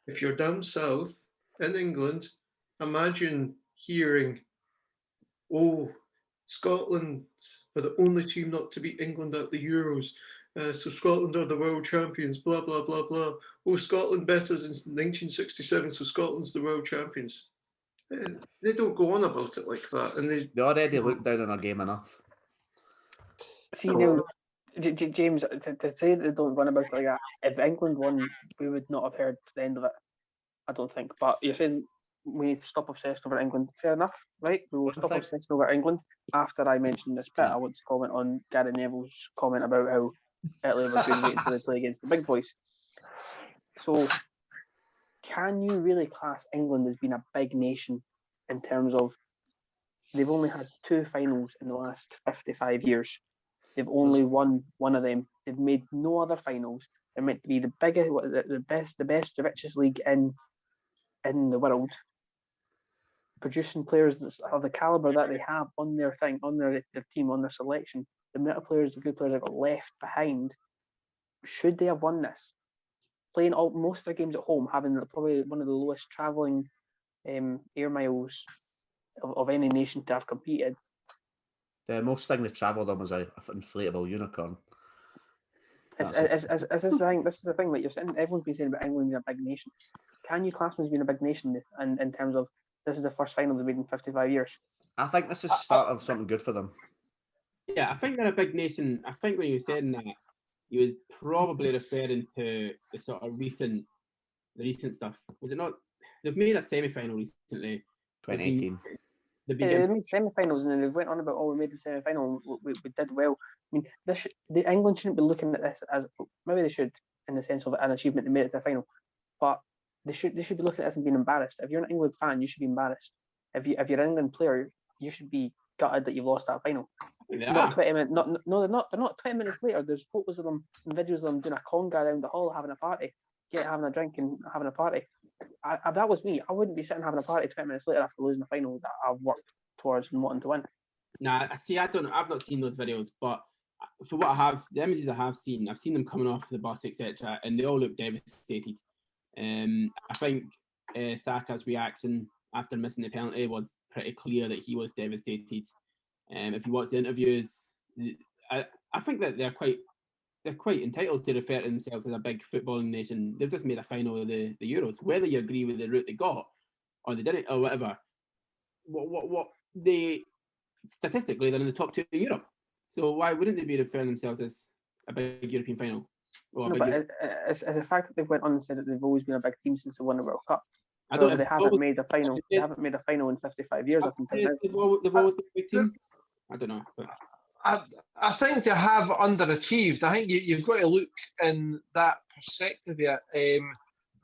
if you're down south in England, imagine hearing, "Oh, Scotland are the only team not to beat England at the Euros. So Scotland are the world champions, blah, blah, blah, blah. Oh, Scotland better since 1967, so Scotland's the world champions." They don't go on about it like that. And they already look down on our game enough. See, now, James, to say that they don't run about it like that, if England won, we would not have heard the end of it, I don't think. But you're saying we need to stop obsessing over England. Fair enough, right? We will stop obsessing over England. After I mentioned this bit, I want to comment on Gary Neville's comment about how Italy were good waiting until they play against the big boys. So, can you really class England as being a big nation in terms of they've only had 2 finals in the last 55 years? They've only won one of them. They've made no other finals. They're meant to be the biggest, the best, the richest league in the world, producing players of the caliber that they have on their team, on their selection. The amount of players, the good players that got left behind. Should they have won this? Playing most of their games at home, having probably one of the lowest travelling air miles of any nation to have competed. The most thing they travelled on was an inflatable unicorn. This is the thing that you're saying. Everyone's been saying about England being a big nation. Can you class them as being a big nation in terms of this is the first final they've made in 55 years? I think this is the start of something good for them. Yeah, I think they're a big nation. I think when he was saying that, he was probably referring to the sort of recent stuff. Was it not? They've made a semi-final recently. 2018. They made semi-finals and then they went on about, we made the semi-final, we did well. I mean, England shouldn't be looking at this as, maybe they should in the sense of an achievement, they made it to the final, but they should be looking at this and being embarrassed. If you're an England fan, you should be embarrassed. If you're an England player, you should be gutted that you've lost that final. Yeah. Not 20 minutes. They're not 20 minutes later. There's photos of them and videos of them doing a conga around the hall, having a party, having a drink and having a party. If that was me, I wouldn't be sitting having a party 20 minutes later after losing a final that I've worked towards and wanting to win. Nah, see, I don't know. I've not seen those videos, but for what I have, the images I have seen, I've seen them coming off the bus, etc., and they all look devastated. I think Saka's reaction after missing the penalty was pretty clear that he was devastated. If you watch the interviews, I think that they're quite entitled to refer to themselves as a big footballing nation. They've just made a final of the Euros. Whether you agree with the route they got or they didn't or whatever, what they statistically they're in the top 2 in Europe. So why wouldn't they be referring themselves as a big European final? It's a fact that they've went on and said that they've always been a big team since they won the World Cup. They haven't made a final. They haven't made a final in 55 years up until now. They've always been a big team. I don't know. But I think they have underachieved. I think you've got to look in that perspective here.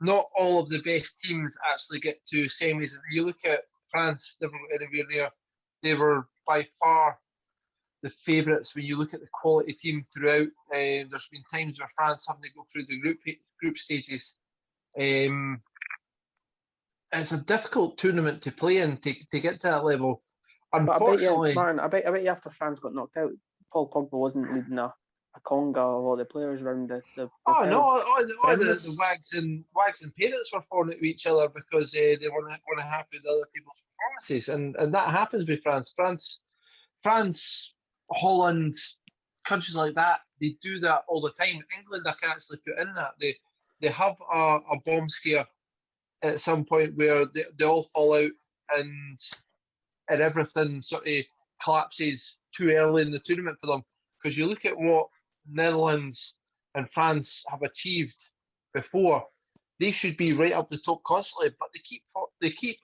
Not all of the best teams actually get to semis. You look at France, never got anywhere near. They were by far the favourites when you look at the quality team throughout. There's been times where France having to go through the group stages. It's a difficult tournament to play in to get to that level. Unfortunately, I bet you after France got knocked out, Paul Pogba wasn't leading a conga of all the players around the all the wags and parents were falling at each other because they weren't happy with other people's performances, and that happens with France, Holland, countries like that. They do that all the time. England, I can actually put in that they have a bomb scare at some point where they all fall out and everything sort of collapses too early in the tournament for them. Because you look at what Netherlands and France have achieved before, they should be right up the top constantly, but they keep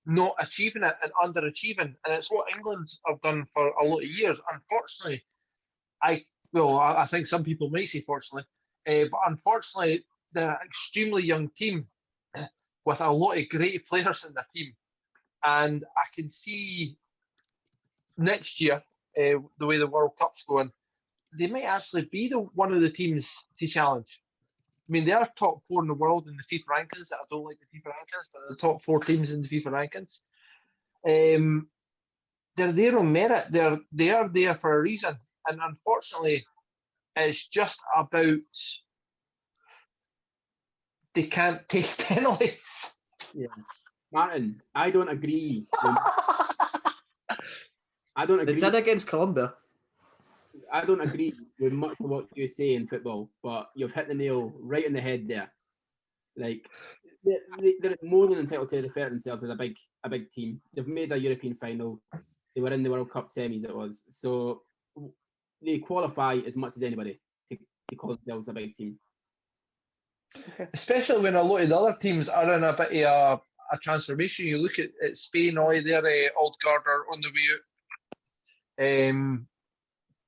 not achieving it and underachieving, and it's what England have done for a lot of years. Unfortunately, I think some people may say fortunately, but unfortunately, they're an extremely young team with a lot of great players in their team, and I can see next year the way the World Cup's going, they might actually be one of the teams to challenge. I mean, they are top 4 in the world in the FIFA rankings. I don't like the FIFA rankings, but the top 4 teams in the FIFA rankings. They're there on merit. They are there for a reason, and unfortunately, it's just about they can't take penalties. Yeah, Martin, I don't agree. I don't They agree. did against Colombia. I don't agree with much of what you say in football, but you've hit the nail right on the head there. Like, they're more than entitled to refer to themselves as a big team. They've made a European final. They were in the World Cup semis, it was. So they qualify as much as anybody to call themselves a big team. Especially when a lot of the other teams are in a bit of a transformation. You look at Spain, they're old guard are on the way out.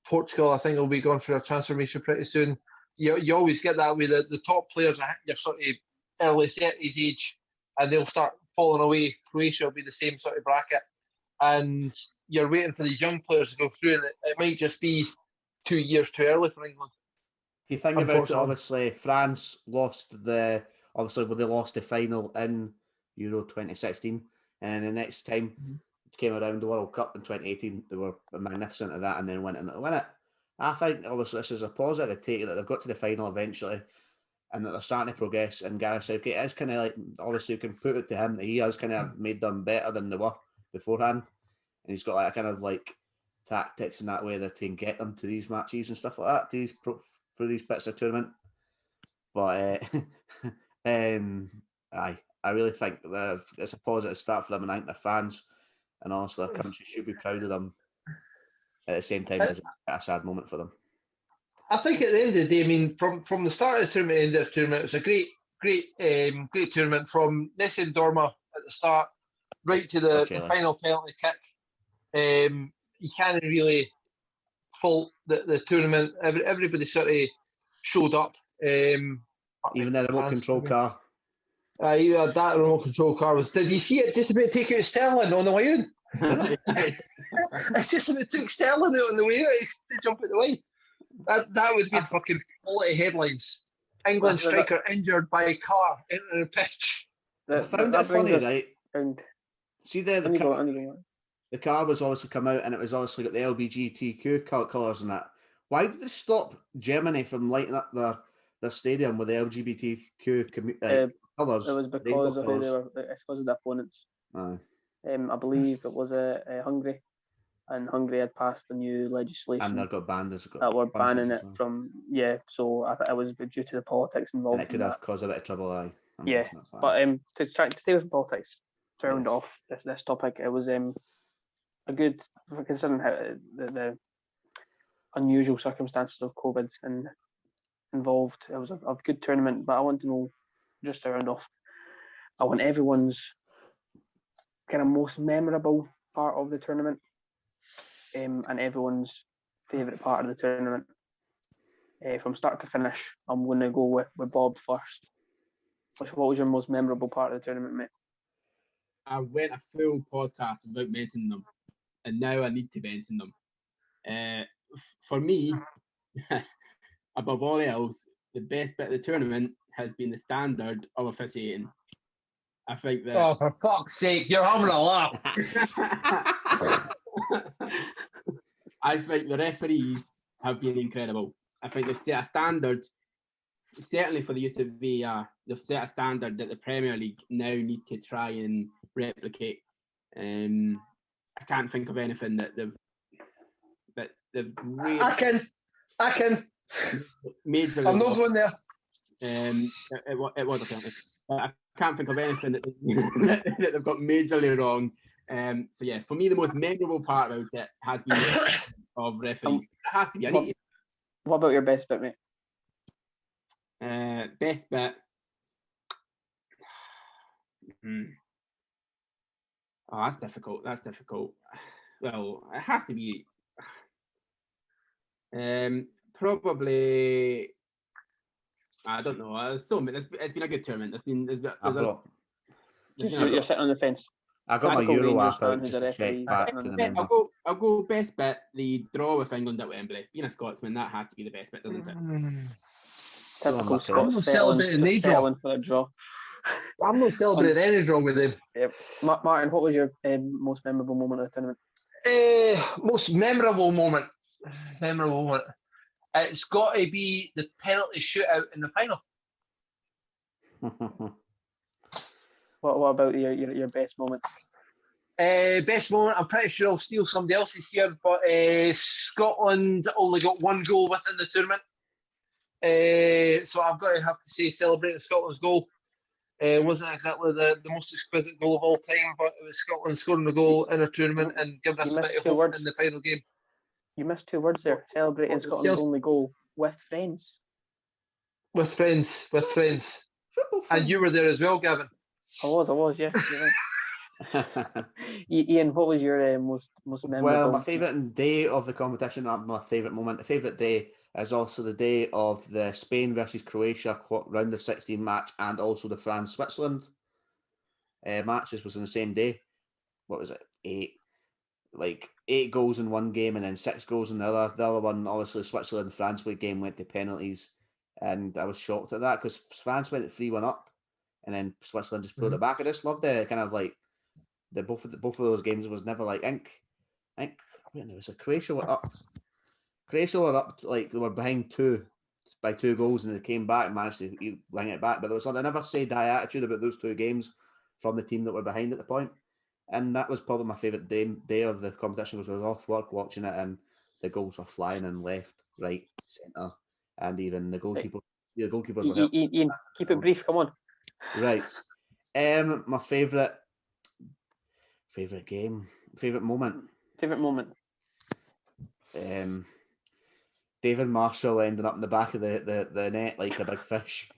Portugal, I think, will be going through a transformation pretty soon. You always get that with the top players at your sort of early 30s age, and they'll start falling away. Croatia will be the same sort of bracket. And you're waiting for these young players to go through, and it might just be 2 years too early for England. If you think about it, obviously, France lost they lost the final in Euro 2016, and the next time it came around the World Cup in 2018, they were magnificent at that and then went in to win it. I think, obviously, this is a positive take that they've got to the final eventually and that they're starting to progress, and Gareth Southgate is kind of like, obviously, you can put it to him that he has kind of made them better than they were beforehand, and he's got like a kind of like tactics in that way that he can get them to these matches and stuff like that, through these bits of tournament. But I really think that it's a positive start for them, and I think their fans and honestly their country should be proud of them. At the same time, it's a sad moment for them. I think at the end of the day, I mean, from the start of the tournament to the end of the tournament, it was a great tournament from Messi and Dorma at the start right to the final penalty kick. You can't really fault the tournament. Everybody sort of showed up. Even the remote control car. Yeah, that remote control car was. Did you see it just about take out Sterling on the way in? It just about took Sterling out on the way out to jump out the way. That would be fucking quality headlines. England striker injured by a car into the pitch. I found it funny, right? See the car was obviously come out and it was obviously got the LGBTQ colours in it. Why did they stop Germany from lighting up their stadium with the LGBTQ colours? It was because of who they were. It's because of the opponents. Aye. I believe it was Hungary, and Hungary had passed a new legislation. And they got banned that were banning it from. Yeah, so I think it was due to the politics involved. And it could have caused a bit of trouble. Yeah, but to stay with politics, to round off this topic, it was a good, considering how the unusual circumstances of COVID and involved. It was a good tournament, but I want to know, just to round off, I want everyone's kind of most memorable part of the tournament, and everyone's favourite part of the tournament. From start to finish, I'm going to go with Bob first. What was your most memorable part of the tournament, mate? I went a full podcast without mentioning them, and now I need to mention them. For me, above all else, the best bit of the tournament has been the standard of officiating. I think that... Oh, for fuck's sake, you're having a laugh. I think the referees have been incredible. I think they've set a standard, certainly for the use of VAR, they've set a standard that the Premier League now need to try and replicate. I can't think of anything that they've really... I can. Majorly I'm not going there. It was a penalty. I can't think of anything that they've got majorly wrong. So yeah, for me, the most memorable part about it has been of referees. It has to be. What about your best bit, mate? Best bit. Oh, that's difficult. Well, it has to be. Probably. I don't know. It's been a good tournament. You're sitting on the fence. I got my Tactical Euro Rangers app fan out who's just a to check referee. back You know. to the Yeah, member. I'll go best bet, the draw with England at Wembley. Being a Scotsman, that has to be the best bet, doesn't it? So Typical I'm Scots not celebrating settling, any draw. settling for a draw. I'm not celebrating any draw with him. Yep. Martin, what was your most memorable moment of the tournament? Most memorable moment. It's got to be the penalty shootout in the final. What about your best moment? Best moment, I'm pretty sure I'll steal somebody else's here, but Scotland only got one goal within the tournament. So I've got to have to say celebrating Scotland's goal. It wasn't exactly the most exquisite goal of all time, but it was Scotland scoring the goal in a tournament and giving us a bit of hope in the final game. You missed 2 words there. Celebrating Scotland's only goal with friends. With friends. And you were there as well, Gavin. I was, yeah. Ian, what was your most memorable? Well, my favourite day of the competition, not my favourite moment, the favourite day is also the day of the Spain versus Croatia round of 16 match and also the France-Switzerland match. This was on the same day. What was it? 8 goals in one game and then 6 goals in the other. The other one, obviously, Switzerland-France game went to penalties. And I was shocked at that because France went 3-1 up and then Switzerland just pulled it back. I just loved the kind of both of those games was never like ink. It was a Croatia were up. Croatia were up they were behind 2 goals and they came back and managed to ling it back. But there was I never said high attitude about those 2 games from the team that were behind at the point. And that was probably my favourite day of the competition because I was off work watching it and the goals were flying in left, right, centre, and even the goalkeepers were helping. Ian, keep it brief, come on. Right. My favourite game, favourite moment. David Marshall ending up in the back of the net like a big fish.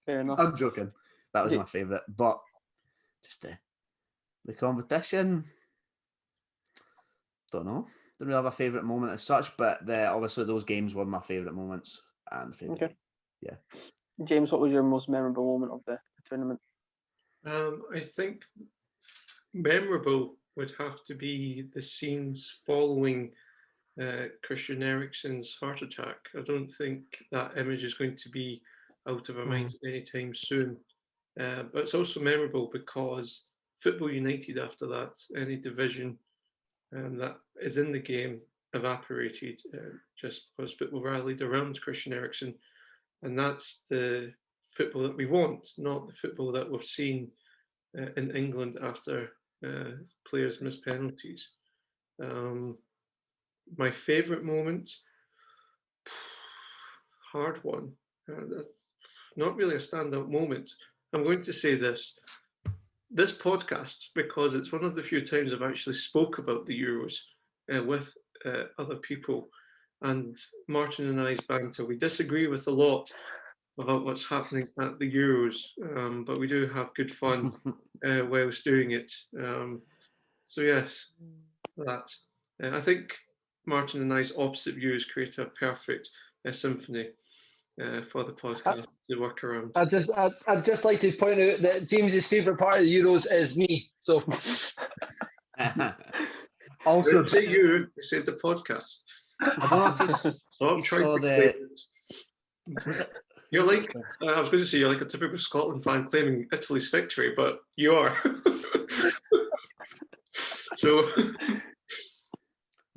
Fair enough. I'm joking. That was my favourite, but just the competition. Don't know. Didn't really have a favourite moment as such, but obviously those games were my favourite moments and favourite. Okay. Yeah. James, what was your most memorable moment of the tournament? I think memorable would have to be the scenes following Christian Eriksen's heart attack. I don't think that image is going to be out of our minds anytime soon. But it's also memorable because Football United after that, any division that is in the game evaporated just because football rallied around Christian Eriksen. And that's the football that we want, not the football that we've seen in England after players miss penalties. My favourite moment, hard one. Not really a standout moment. I'm going to say this podcast, because it's one of the few times I've actually spoke about the Euros with other people. And Martin and I's banter, we disagree with a lot about what's happening at the Euros, but we do have good fun whilst doing it. So yes, that. I think Martin and I's opposite views create a perfect symphony for the podcast to work around. I'd just like to point out that James's favourite part of the Euros is me. So also, say you said the podcast. I don't know if you saw the. You're like, I was going to say you're like a typical Scotland fan claiming Italy's victory, but you are. So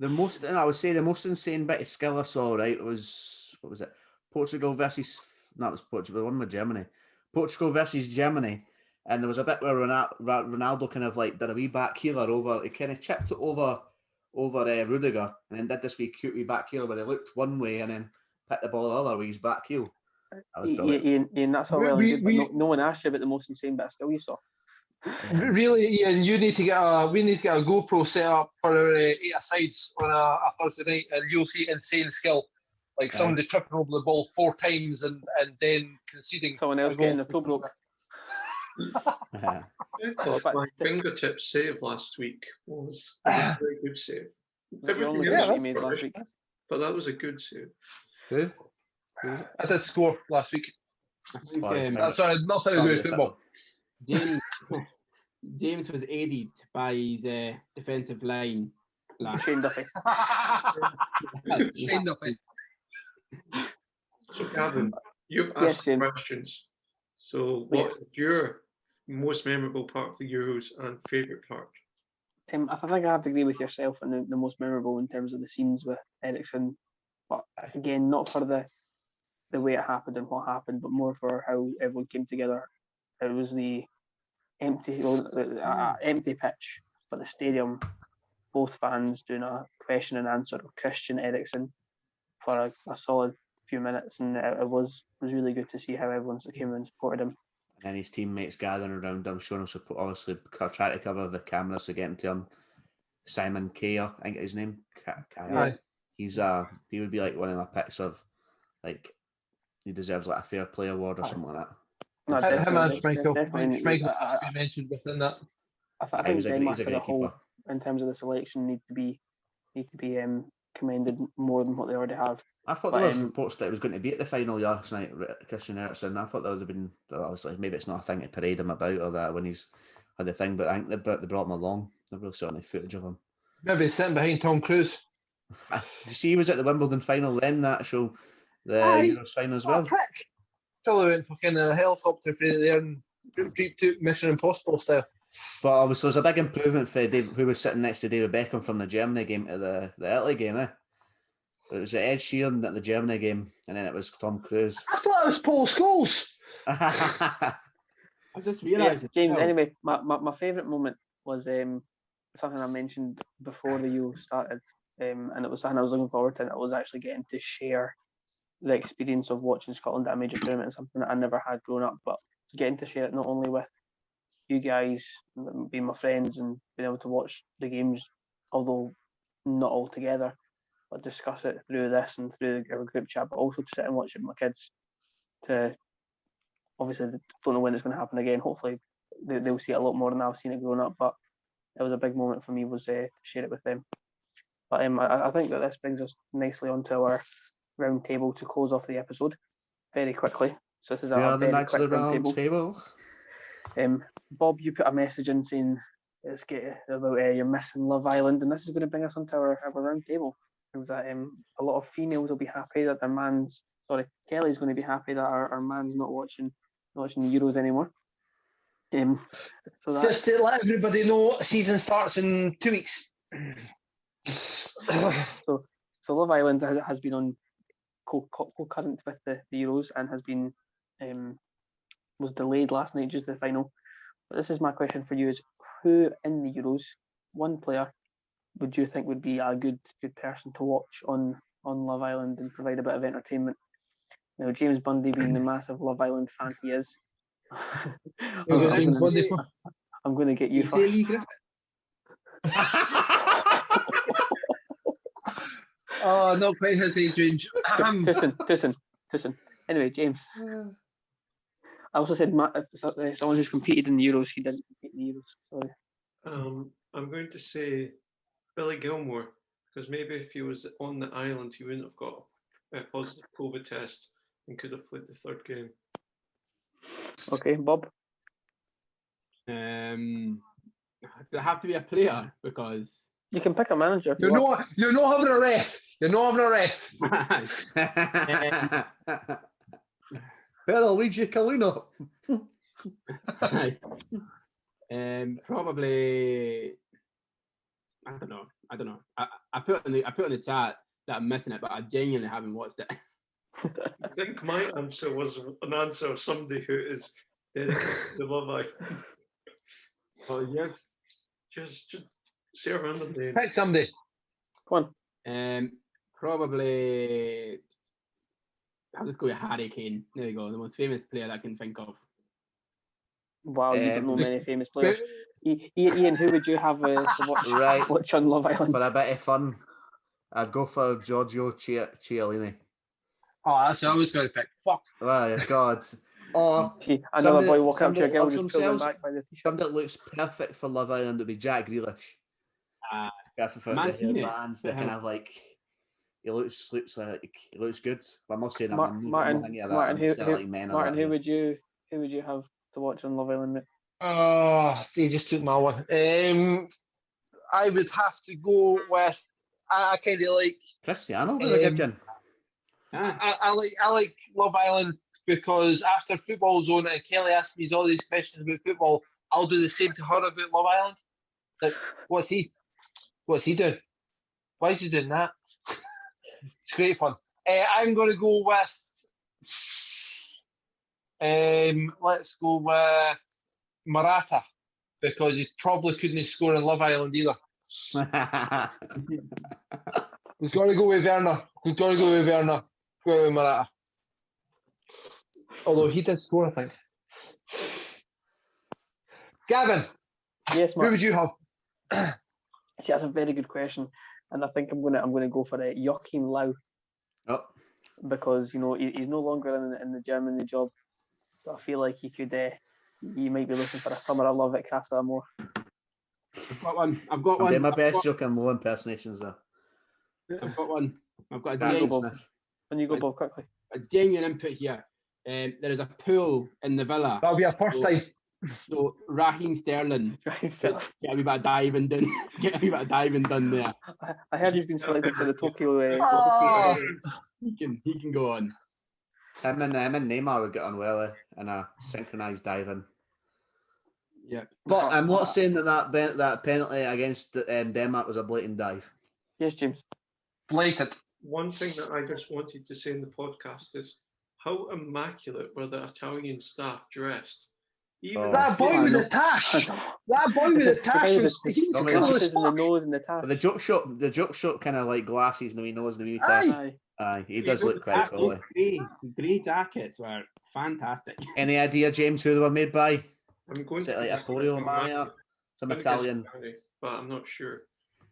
I would say the most insane bit of skill I saw, right, was, what was it? Portugal versus, no, it was Portugal, one with Germany. Portugal versus Germany. And there was a bit where Ronaldo kind of did a wee back healer over, he kind of chipped it over Rudiger, and then did this wee cute wee back heel where he looked one way and then put the ball the other way, his back heel. That was brilliant. Ian, that's all well and good, but no one asked you about the most insane bit of skill you saw. Really, Ian, we need to get a GoPro set up for our 8-a-sides on a Thursday night, and you'll see insane skill, like somebody tripping over the ball 4 times and then conceding. Someone else getting their toe broke. I thought my fingertip save last week was a very good save. Everything else you made last week, but that was a good save. Who? I did score last week. Sorry, nothing to do with football. James James was aided by his defensive line. Shane Duffy. Shane Duffy. So, Gavin, you've Yes, asked James. questions. So, what is your most memorable part of the Euros and favourite part? I think I have to agree with yourself on the most memorable in terms of the scenes with Ericsson. But again, not for the way it happened and what happened, but more for how everyone came together. It was the empty pitch, but the stadium, both fans doing a question and answer of Christian Eriksen for a solid few minutes, and it was really good to see how everyone came and supported him. And then his teammates gathering around him, showing him support, obviously trying to cover the camera, so getting to him. Simon Kaya, I think his name. Aye. He's he would be like one of my picks of, like, he deserves like a fair play award or something like that. No, Him and definitely. Schmeichel has to be mentioned within that. I think Denmark he's a as a great whole, keeper. in terms of the selection, need to be commended more than what they already have. I thought there was reports that it was going to be at the final last night, Christian Eriksen. I thought that would have been, obviously, maybe it's not a thing to parade him about or that when he's had the thing, but I think they brought him along. They really saw any footage of him. Maybe sitting behind Tom Cruise. Did you see he was at the Wimbledon final then, the Euros final as well? Prick. Probably went fucking a helicopter for there and Deep took Mission Impossible style. But obviously, it was a big improvement for Dave, who was sitting next to David Beckham from the Germany game to the Italy game, eh? It was Ed Sheeran at the Germany game, and then it was Tom Cruise. I thought it was Paul Scholes. I just realised. James, anyway, my favourite moment was something I mentioned before the Euro started, and it was something I was looking forward to, and it was actually getting to share the experience of watching Scotland at a major tournament, and something that I never had growing up, but getting to share it not only with you guys, being my friends, and being able to watch the games, although not all together, but discuss it through this and through our group chat, but also to sit and watch it with my kids. To obviously don't know when it's going to happen again. Hopefully they'll see it a lot more than I've seen it growing up, but it was a big moment for me was to share it with them. But I think that this brings us nicely onto our round table to close off the episode very quickly. So this is a very quick round table. Bob, you put a message in saying it's about you're missing Love Island, and this is going to bring us onto our round table. Is that a lot of females will be happy that their man's Kelly's going to be happy that our man's not watching the Euros anymore. So just to let everybody know, season starts in 2 weeks. So Love Island has been on co-current with the Euros and has been was delayed last night due to the final. But this is my question for you: is who in the Euros, one player, would you think would be a good person to watch on Love Island and provide a bit of entertainment? You know, James Bundy being the massive Love Island fan he is. I'm going to get you first. Lee Griffith. Oh, not quite his age range. Tussen. Anyway, James. I also said someone who's competed in the Euros. He didn't compete in the Euros. Sorry. I'm going to say Billy Gilmore, because maybe if he was on the island, he wouldn't have got a positive COVID test and could have played the third game. Okay, Bob. Does it have to be a player? Because you can pick a manager. You're not having a ref. You're not having a ref. Better Luigi Calino. Probably. I don't know. I put in the chat that I'm missing it, but I genuinely haven't watched it. I think my answer was an answer of somebody who is dedicated to Love Island. Oh, yes. Just say a random name. Pick somebody. Come on. Probably. I'll just go with Harry Kane. There you go, the most famous player that I can think of. Wow, you don't know many famous players. Ian, who would you have to watch on Love Island? For a bit of fun, I'd go for Giorgio Chiellini. Oh, that's what I was going to pick. Fuck. Oh, God. Or another boy walking up to a girl just pulling back by the t-shirt. Somebody that looks perfect for Love Island would be Jack Grealish. For the bands, they kind of like... He looks good. But I must say, Martin, who would you have to watch on Love Island? Oh, they just took my one. I would have to go with. I kind of like. Cristiano with a good gin. I like Love Island because after Football Zone and Kelly asked me all these questions about football, I'll do the same to her about Love Island. Like, what's he doing? Why is he doing that? It's great fun. I'm going to go with. Let's go with Morata because he probably couldn't score in Love Island either. He's got to go with Werner. Go with Morata. Although he did score, I think. Gavin, Yes, who Mark. would you have? See, that's a very good question, and I think I'm gonna go for Joachim Löw Oh, because he's no longer in the Germany job. So I feel like he might be looking for a summer of love at Casa Amor. I've got one. I'm doing my best joking low impersonations there. I've got one. I've got When you go, a Bob. When you go, Bob, quickly. genuine input here. There is a pool in the villa. That'll be our first time. So Raheem Sterling, get a wee bit of diving done. Get a wee bit of diving done there. I heard he's been selected for the Tokyo. He can go on. Him and Neymar would get on well in a synchronised diving. Yeah. But I'm not saying that penalty against Denmark was a blatant dive. Yes, James. Blatant. One thing that I just wanted to say in the podcast is how immaculate were the Italian staff dressed. Even That boy with the tash. That boy with the tash he was cool as in the fuck. nose and the tash. But the joke shot kind of like glasses and the wee nose and the wee Aye. Aye, he does look quite Those quality. grey jackets were fantastic. Any idea, James, who they were made by? I'm going Is it to like guess Emporio Germany, Mania? Some I'm gonna guess Italian. Germany, but I'm not sure.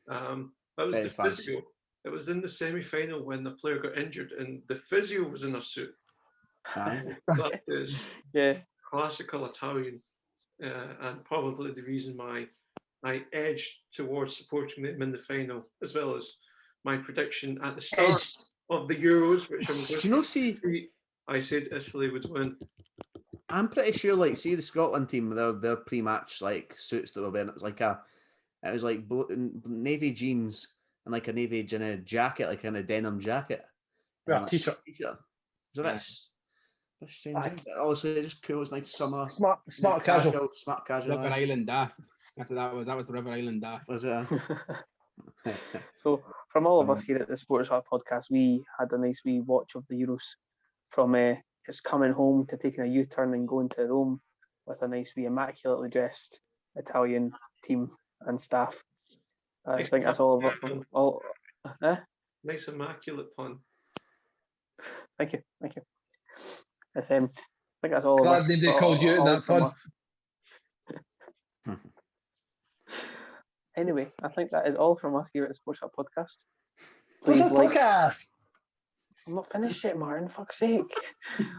That was Very the fancy. physio. It was in the semi-final when the player got injured, and the physio was in a suit. Aye. That is Yeah. classical Italian, and probably the reason why I edged towards supporting them in the final, as well as my prediction at the start of the Euros, which I'm going Do you know, see, I said Italy would win. I'm pretty sure, like, see the Scotland team, their pre-match like suits that were wearing. It was like navy jeans and like a navy jacket, like kind of denim jacket. Yeah, like, t-shirt. T-shirt. So that's strange. Obviously, it's just cool. It's nice summer. Smart casual. Smart casual. River Island Daft. After that was the River Island Daft. Was it? So, from all of us here at the Sports Hut podcast, we had a nice wee watch of the Euros from it's coming home to taking a U-turn and going to Rome with a nice wee immaculately dressed Italian team and staff. I think that's all of it. All, Nice immaculate pun. Thank you. I think that's all. Glad of us. they called you that fun. Anyway, I think that is all from us here at the Sports Hut podcast. What's a podcast? I'm not finished yet, Martin. Fuck's sake.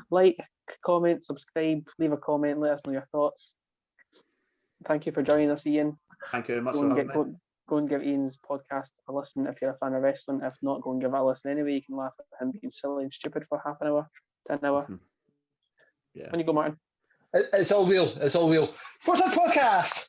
Like, comment, subscribe, leave a comment, let us know your thoughts. Thank you for joining us, Ian. Thank you very much. Go and give Ian's podcast a listen if you're a fan of wrestling. If not, go and give it a listen anyway. You can laugh at him being silly and stupid for half an hour to an hour. Yeah. When you go, Martin. It's all real. What's a podcast?